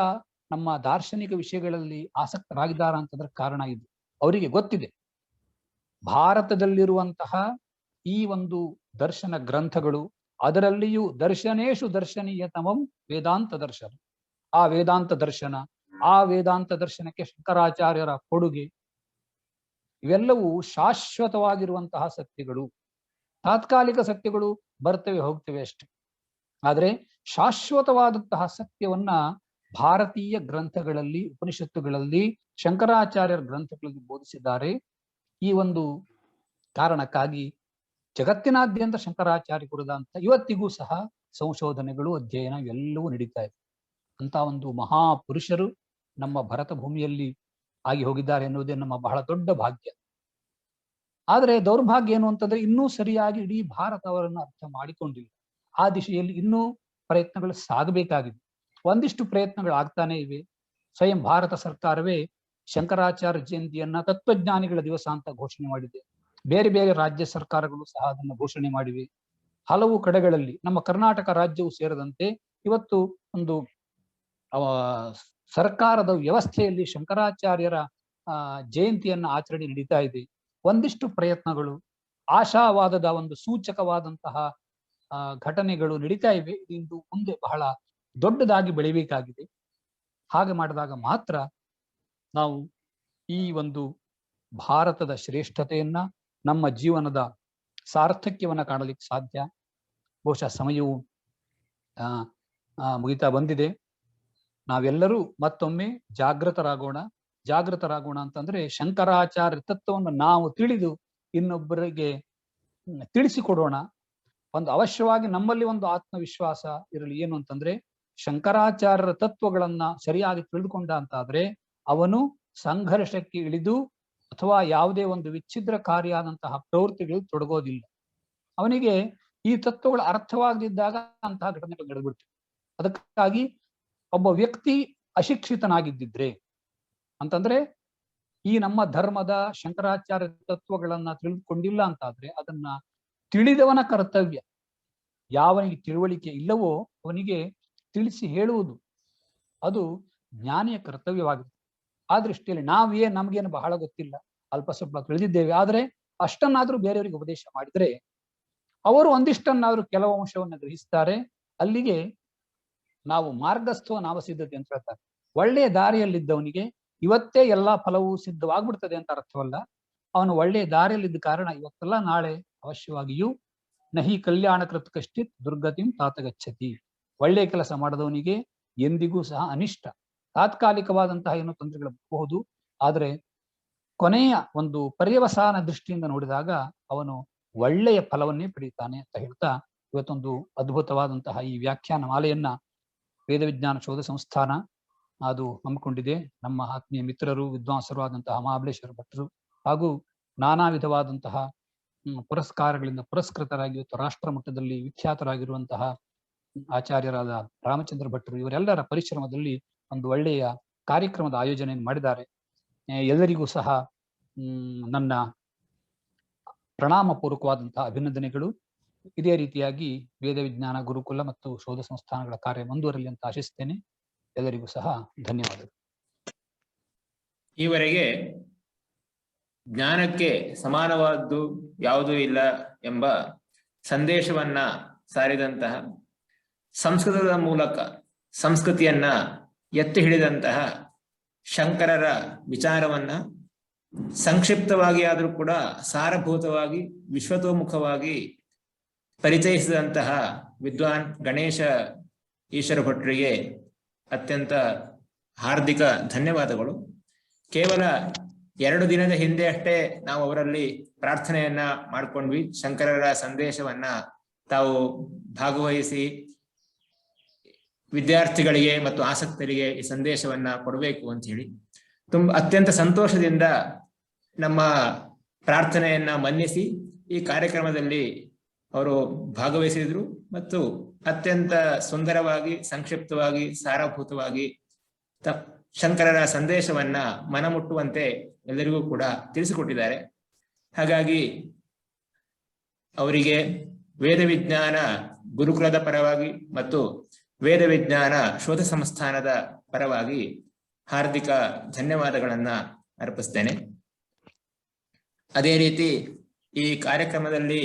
ನಮ್ಮ ದಾರ್ಶನಿಕ ವಿಷಯಗಳಲ್ಲಿ ಆಸಕ್ತರಾಗಿದ್ದಾರೆ ಅಂತಂದ್ರೆ ಕಾರಣ ಇದು. ಅವರಿಗೆ ಗೊತ್ತಿದೆ ಭಾರತದಲ್ಲಿರುವಂತಹ ಈ ಒಂದು ದರ್ಶನ ಗ್ರಂಥಗಳು, ಅದರಲ್ಲಿಯೂ ದರ್ಶನೇಶು ದರ್ಶನೀಯತಮಂ ವೇದಾಂತ ದರ್ಶನ. ಆ ವೇದಾಂತ ದರ್ಶನ, ಆ ವೇದಾಂತ ದರ್ಶನಕ್ಕೆ ಶಂಕರಾಚಾರ್ಯರ ಕೊಡುಗೆ, ಇವೆಲ್ಲವೂ ಶಾಶ್ವತವಾಗಿರುವಂತಹ ಸತ್ಯಗಳು. ತಾತ್ಕಾಲಿಕ ಸತ್ಯಗಳು ಬರ್ತವೆ ಹೋಗ್ತವೆ ಅಷ್ಟೆ. ಆದ್ರೆ ಶಾಶ್ವತವಾದಂತಹ ಸತ್ಯವನ್ನ ಭಾರತೀಯ ಗ್ರಂಥಗಳಲ್ಲಿ, ಉಪನಿಷತ್ತುಗಳಲ್ಲಿ, ಶಂಕರಾಚಾರ್ಯರ ಗ್ರಂಥಗಳಲ್ಲಿ ಬೋಧಿಸಿದ್ದಾರೆ. ಈ ಒಂದು ಕಾರಣಕ್ಕಾಗಿ ಜಗತ್ತಿನಾದ್ಯಂತ ಶಂಕರಾಚಾರ್ಯ ಕುರಿತ ಅಂತ ಇವತ್ತಿಗೂ ಸಹ ಸಂಶೋಧನೆಗಳು, ಅಧ್ಯಯನ ಎಲ್ಲವೂ ನಡೀತಾ ಇದೆ. ಅಂತ ಒಂದು ಮಹಾಪುರುಷರು ನಮ್ಮ ಭರತ ಭೂಮಿಯಲ್ಲಿ ಆಗಿ ಹೋಗಿದ್ದಾರೆ ಎನ್ನುವುದೇ ನಮ್ಮ ಬಹಳ ದೊಡ್ಡ ಭಾಗ್ಯ. ಆದರೆ ದೌರ್ಭಾಗ್ಯ ಏನು ಅಂತಂದ್ರೆ ಇನ್ನೂ ಸರಿಯಾಗಿ ಇಡೀ ಭಾರತ ಅವರನ್ನು ಅರ್ಥ ಮಾಡಿಕೊಂಡಿಲ್ಲ. ಆ ದಿಶೆಯಲ್ಲಿ ಇನ್ನೂ ಪ್ರಯತ್ನಗಳು ಸಾಗಬೇಕಾಗಿದೆ. ಒಂದಿಷ್ಟು ಪ್ರಯತ್ನಗಳು ಆಗ್ತಾನೆ ಇವೆ. ಸ್ವಯಂ ಭಾರತ ಸರ್ಕಾರವೇ ಶಂಕರಾಚಾರ್ಯ ಜಯಂತಿಯನ್ನ ತತ್ವಜ್ಞಾನಿಗಳ ದಿವಸ ಅಂತ ಘೋಷಣೆ ಮಾಡಿದೆ. ಬೇರೆ ಬೇರೆ ರಾಜ್ಯ ಸರ್ಕಾರಗಳು ಸಹ ಅದನ್ನು ಘೋಷಣೆ ಮಾಡಿವೆ. ಹಲವು ಕಡೆಗಳಲ್ಲಿ ನಮ್ಮ ಕರ್ನಾಟಕ ರಾಜ್ಯವು ಸೇರಿದಂತೆ ಇವತ್ತು ಒಂದು ಸರ್ಕಾರದ ವ್ಯವಸ್ಥೆಯಲ್ಲಿ ಶಂಕರಾಚಾರ್ಯರ ಜಯಂತಿಯನ್ನ ಆಚರಣೆ ನಡೀತಾ ಇದೆ. ಒಂದಿಷ್ಟು ಪ್ರಯತ್ನಗಳು, ಆಶಾವಾದದ ಒಂದು ಸೂಚಕವಾದಂತಹ ಘಟನೆಗಳು ನಡೀತಾ ಇವೆ. ಇದು ಮುಂದೆ ಬಹಳ ದೊಡ್ಡದಾಗಿ ಬೆಳಿಬೇಕಾಗಿದೆ. ಹಾಗೆ ಮಾಡಿದಾಗ ಮಾತ್ರ ನಾವು ಈ ಒಂದು ಭಾರತದ ಶ್ರೇಷ್ಠತೆಯನ್ನ, ನಮ್ಮ ಜೀವನದ ಸಾರ್ಥಕ್ಯವನ್ನ ಕಾಣಲಿಕ್ಕೆ ಸಾಧ್ಯ. ಬಹುಶಃ ಸಮಯವು ಮುಗಿತಾ ಬಂದಿದೆ. ನಾವೆಲ್ಲರೂ ಮತ್ತೊಮ್ಮೆ ಜಾಗೃತರಾಗೋಣ ಅಂತಂದ್ರೆ ಶಂಕರಾಚಾರ್ಯ ತತ್ವವನ್ನು ನಾವು ತಿಳಿದು ಇನ್ನೊಬ್ಬರಿಗೆ ತಿಳಿಸಿಕೊಡೋಣ. ಒಂದು ಅವಶ್ಯವಾಗಿ ನಮ್ಮಲ್ಲಿ ಒಂದು ಆತ್ಮವಿಶ್ವಾಸ ಇರಲಿ. ಏನು ಅಂತಂದ್ರೆ ಶಂಕರಾಚಾರ್ಯರ ತತ್ವಗಳನ್ನ ಸರಿಯಾಗಿ ತಿಳಿದುಕೊಂಡ ಅಂತಾದ್ರೆ ಅವನು ಸಂಘರ್ಷಕ್ಕೆ ಇಳಿದು ಅಥವಾ ಯಾವುದೇ ಒಂದು ವಿಚ್ಛಿದ್ರಕಾರಿಯಾದಂತಹ ಪ್ರವೃತ್ತಿಗಳು ತೊಡಗೋದಿಲ್ಲ. ಅವನಿಗೆ ಈ ತತ್ವಗಳು ಅರ್ಥವಾಗದಿದ್ದಾಗ ಅಂತಹ ಘಟನೆಗಳು ನಡೆದ್ಬಿಡ್ತವೆ. ಅದಕ್ಕಾಗಿ ಒಬ್ಬ ವ್ಯಕ್ತಿ ಅಶಿಕ್ಷಿತನಾಗಿದ್ದಿದ್ರೆ ಅಂತಂದ್ರೆ ಈ ನಮ್ಮ ಧರ್ಮದ ಶಂಕರಾಚಾರ್ಯ ತತ್ವಗಳನ್ನ ತಿಳಿದುಕೊಂಡಿಲ್ಲ ಅಂತಾದ್ರೆ ಅದನ್ನ ತಿಳಿದವನ ಕರ್ತವ್ಯ. ಯಾವನಿಗೆ ತಿಳುವಳಿಕೆ ಇಲ್ಲವೋ ಅವನಿಗೆ ತಿಳಿಸಿ ಹೇಳುವುದು ಅದು ಜ್ಞಾನಿಯ ಕರ್ತವ್ಯವಾಗಿದೆ. ಆ ದೃಷ್ಟಿಯಲ್ಲಿ ನಮ್ಗೇನು ಬಹಳ ಗೊತ್ತಿಲ್ಲ, ಅಲ್ಪ ಸ್ವಲ್ಪ ತಿಳಿದಿದ್ದೇವೆ, ಆದ್ರೆ ಅಷ್ಟನ್ನಾದ್ರೂ ಬೇರೆಯವರಿಗೆ ಉಪದೇಶ ಮಾಡಿದ್ರೆ ಅವರು ಒಂದಿಷ್ಟನ್ನಾದ್ರೂ ಕೆಲವು ಅಂಶವನ್ನು ಗ್ರಹಿಸ್ತಾರೆ. ಅಲ್ಲಿಗೆ ನಾವು ಮಾರ್ಗಸ್ಥೋ ನಾಮಸಿದ್ಧತೆ ಅಂತ ಹೇಳ್ತಾರೆ. ಒಳ್ಳೆಯ ದಾರಿಯಲ್ಲಿದ್ದವನಿಗೆ ಇವತ್ತೇ ಎಲ್ಲಾ ಫಲವೂ ಸಿದ್ಧವಾಗ್ಬಿಡ್ತದೆ ಅಂತ ಅರ್ಥವಲ್ಲ. ಅವನು ಒಳ್ಳೆಯ ದಾರಿಯಲ್ಲಿದ್ದ ಕಾರಣ ಇವತ್ತೆಲ್ಲ ನಾಳೆ ಅವಶ್ಯವಾಗಿಯೂ ನಹಿ ಕಲ್ಯಾಣ ಕೃತ್ ಕಷ್ಟಿತ್ ದುರ್ಗತಿಂ ತಾತಗಚ್ಚತಿ. ಒಳ್ಳೆಯ ಕೆಲಸ ಮಾಡದವನಿಗೆ ಎಂದಿಗೂ ಸಹ ಅನಿಷ್ಟ. ತಾತ್ಕಾಲಿಕವಾದಂತಹ ಏನೋ ತೊಂದರೆಗಳು ಬರಬಹುದು, ಆದರೆ ಕೊನೆಯ ಒಂದು ಪರ್ಯವಸಾನ ದೃಷ್ಟಿಯಿಂದ ನೋಡಿದಾಗ ಅವನು ಒಳ್ಳೆಯ ಫಲವನ್ನೇ ಪಡೀತಾನೆ ಅಂತ ಹೇಳ್ತಾ ಇವತ್ತೊಂದು ಅದ್ಭುತವಾದಂತಹ ಈ ವ್ಯಾಖ್ಯಾನ ಮಾಲೆಯನ್ನ ವೇದ ವಿಜ್ಞಾನ ಶೋಧ ಸಂಸ್ಥಾನ ಅದು ಹಮ್ಮಿಕೊಂಡಿದೆ. ನಮ್ಮ ಆತ್ಮೀಯ ಮಿತ್ರರು ವಿದ್ವಾಂಸರು ಆದಂತಹ ಮಹಾಬಲೇಶ್ವರ ಭಟ್ರು ಹಾಗೂ ನಾನಾ ವಿಧವಾದಂತಹ ಪುರಸ್ಕಾರಗಳಿಂದ ಪುರಸ್ಕೃತರಾಗಿ ಇವತ್ತು ರಾಷ್ಟ್ರ ಮಟ್ಟದಲ್ಲಿ ವಿಖ್ಯಾತರಾಗಿರುವಂತಹ ಆಚಾರ್ಯರಾದ ರಾಮಚಂದ್ರ ಭಟ್ರು ಇವರೆಲ್ಲರ ಪರಿಶ್ರಮದಲ್ಲಿ ಒಂದು ಒಳ್ಳೆಯ ಕಾರ್ಯಕ್ರಮದ ಆಯೋಜನೆಯನ್ನು ಮಾಡಿದ್ದಾರೆ. ಎಲ್ಲರಿಗೂ ಸಹ ನನ್ನ ಪ್ರಣಾಮ ಪೂರ್ವಕವಾದಂತಹ ಅಭಿನಂದನೆಗಳು. ಇದೇ ರೀತಿಯಾಗಿ ವೇದ ವಿಜ್ಞಾನ ಗುರುಕುಲ ಮತ್ತು ಶೋಧ ಸಂಸ್ಥಾನಗಳ ಕಾರ್ಯ ಮುಂದುವರಲಿ ಅಂತ ಆಶಿಸ್ತೇನೆ. ಎಲ್ಲರಿಗೂ ಸಹ ಧನ್ಯವಾದಗಳು. ಈವರೆಗೆ ಜ್ಞಾನಕ್ಕೆ ಸಮಾನವಾದ್ದು ಯಾವುದೂ ಇಲ್ಲ ಎಂಬ ಸಂದೇಶವನ್ನ ಸಾರಿದಂತಹ, ಸಂಸ್ಕೃತದ ಮೂಲಕ ಸಂಸ್ಕೃತಿಯನ್ನ ಎತ್ತಿ ಹಿಡಿದಂತಹ ಶಂಕರರ ವಿಚಾರವನ್ನ ಸಂಕ್ಷಿಪ್ತವಾಗಿ ಆದರೂ ಕೂಡ ಸಾರಭೂತವಾಗಿ ವಿಶ್ವತೋಮುಖವಾಗಿ ಪರಿಚಯಿಸಿದಂತಹ ವಿದ್ವಾನ್ ಗಣೇಶ ಈಶ್ವರ ಭಟ್ರಿಗೆ ಅತ್ಯಂತ ಹಾರ್ದಿಕ ಧನ್ಯವಾದಗಳು. ಕೇವಲ 2 ದಿನದ ಹಿಂದೆ ಅಷ್ಟೇ ನಾವು ಅವರಲ್ಲಿ ಪ್ರಾರ್ಥನೆಯನ್ನ ಮಾಡ್ಕೊಂಡ್ವಿ. ಶಂಕರರ ಸಂದೇಶವನ್ನ ತಾವು ಭಾಗವಹಿಸಿ ವಿದ್ಯಾರ್ಥಿಗಳಿಗೆ ಮತ್ತು ಆಸಕ್ತರಿಗೆ ಈ ಸಂದೇಶವನ್ನ ಕೊಡಬೇಕು ಅಂತ ಹೇಳಿ ಅತ್ಯಂತ ಸಂತೋಷದಿಂದ ನಮ್ಮ ಪ್ರಾರ್ಥನೆಯನ್ನ ಮನ್ನಿಸಿ ಈ ಕಾರ್ಯಕ್ರಮದಲ್ಲಿ ಅವರು ಭಾಗವಹಿಸಿದ್ರು ಮತ್ತು ಅತ್ಯಂತ ಸುಂದರವಾಗಿ ಸಂಕ್ಷಿಪ್ತವಾಗಿ ಸಾರಭೂತವಾಗಿ ಶಂಕರರ ಸಂದೇಶವನ್ನ ಮನಮುಟ್ಟುವಂತೆ ಎಲ್ಲರಿಗೂ ಕೂಡ ತಿಳಿಸಿಕೊಟ್ಟಿದ್ದಾರೆ. ಹಾಗಾಗಿ ಅವರಿಗೆ ವೇದ ವಿಜ್ಞಾನ ಗುರುಕುಲದ ಪರವಾಗಿ ಮತ್ತು ವೇದ ವಿಜ್ಞಾನ ಶೋಧ ಸಂಸ್ಥಾನದ ಪರವಾಗಿ ಹಾರ್ದಿಕ ಧನ್ಯವಾದಗಳನ್ನ ಅರ್ಪಿಸ್ತೇನೆ. ಅದೇ ರೀತಿ ಈ ಕಾರ್ಯಕ್ರಮದಲ್ಲಿ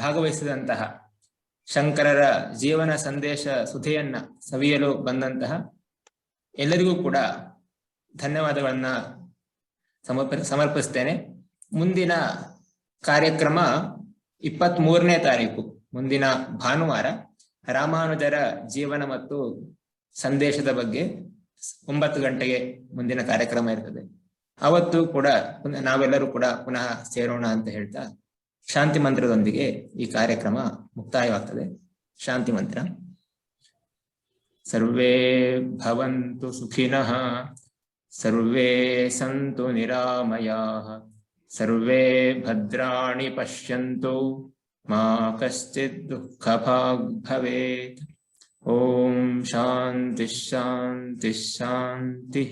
ಭಾಗವಹಿಸಿದಂತಹ ಶಂಕರರ ಜೀವನ ಸಂದೇಶ ಸುಧೆಯನ್ನ ಸವಿಯಲು ಬಂದಂತಹ ಎಲ್ಲರಿಗೂ ಕೂಡ ಧನ್ಯವಾದಗಳನ್ನ ಸಮರ್ಪಿಸ್ತೇನೆ. ಮುಂದಿನ ಕಾರ್ಯಕ್ರಮ 23ನೇ ತಾರೀಕು ಮುಂದಿನ ಭಾನುವಾರ ರಾಮಾನುಜರ ಜೀವನ ಮತ್ತು ಸಂದೇಶದ ಬಗ್ಗೆ 9 ಗಂಟೆಗೆ ಮುಂದಿನ ಕಾರ್ಯಕ್ರಮ ಇರ್ತದೆ. ಅವತ್ತು ಕೂಡ ನಾವೆಲ್ಲರೂ ಕೂಡ ಪುನಃ ಸೇರೋಣ ಅಂತ ಹೇಳ್ತಾ ಶಾಂತಿ ಮಂತ್ರದೊಂದಿಗೆ ಈ ಕಾರ್ಯಕ್ರಮ ಮುಕ್ತಾಯವಾಗ್ತದೆ. ಶಾಂತಿ ಮಂತ್ರ. ಸರ್ವೇ ಭವಂತು ಸುಖಿನಃ, ಸರ್ವೇ ಸಂತು ನಿರಾಮಯಾಃ, ಸರ್ವೇ ಭದ್ರಾಣಿ ಪಶ್ಯಂತು, ಮಾ ಕಶ್ಚಿತ್ ದುಃಖಭಾಗ್ ಭವೇತ್. ಓಂ ಶಾಂತಿ ಶಾಂತಿ ಶಾಂತಿ.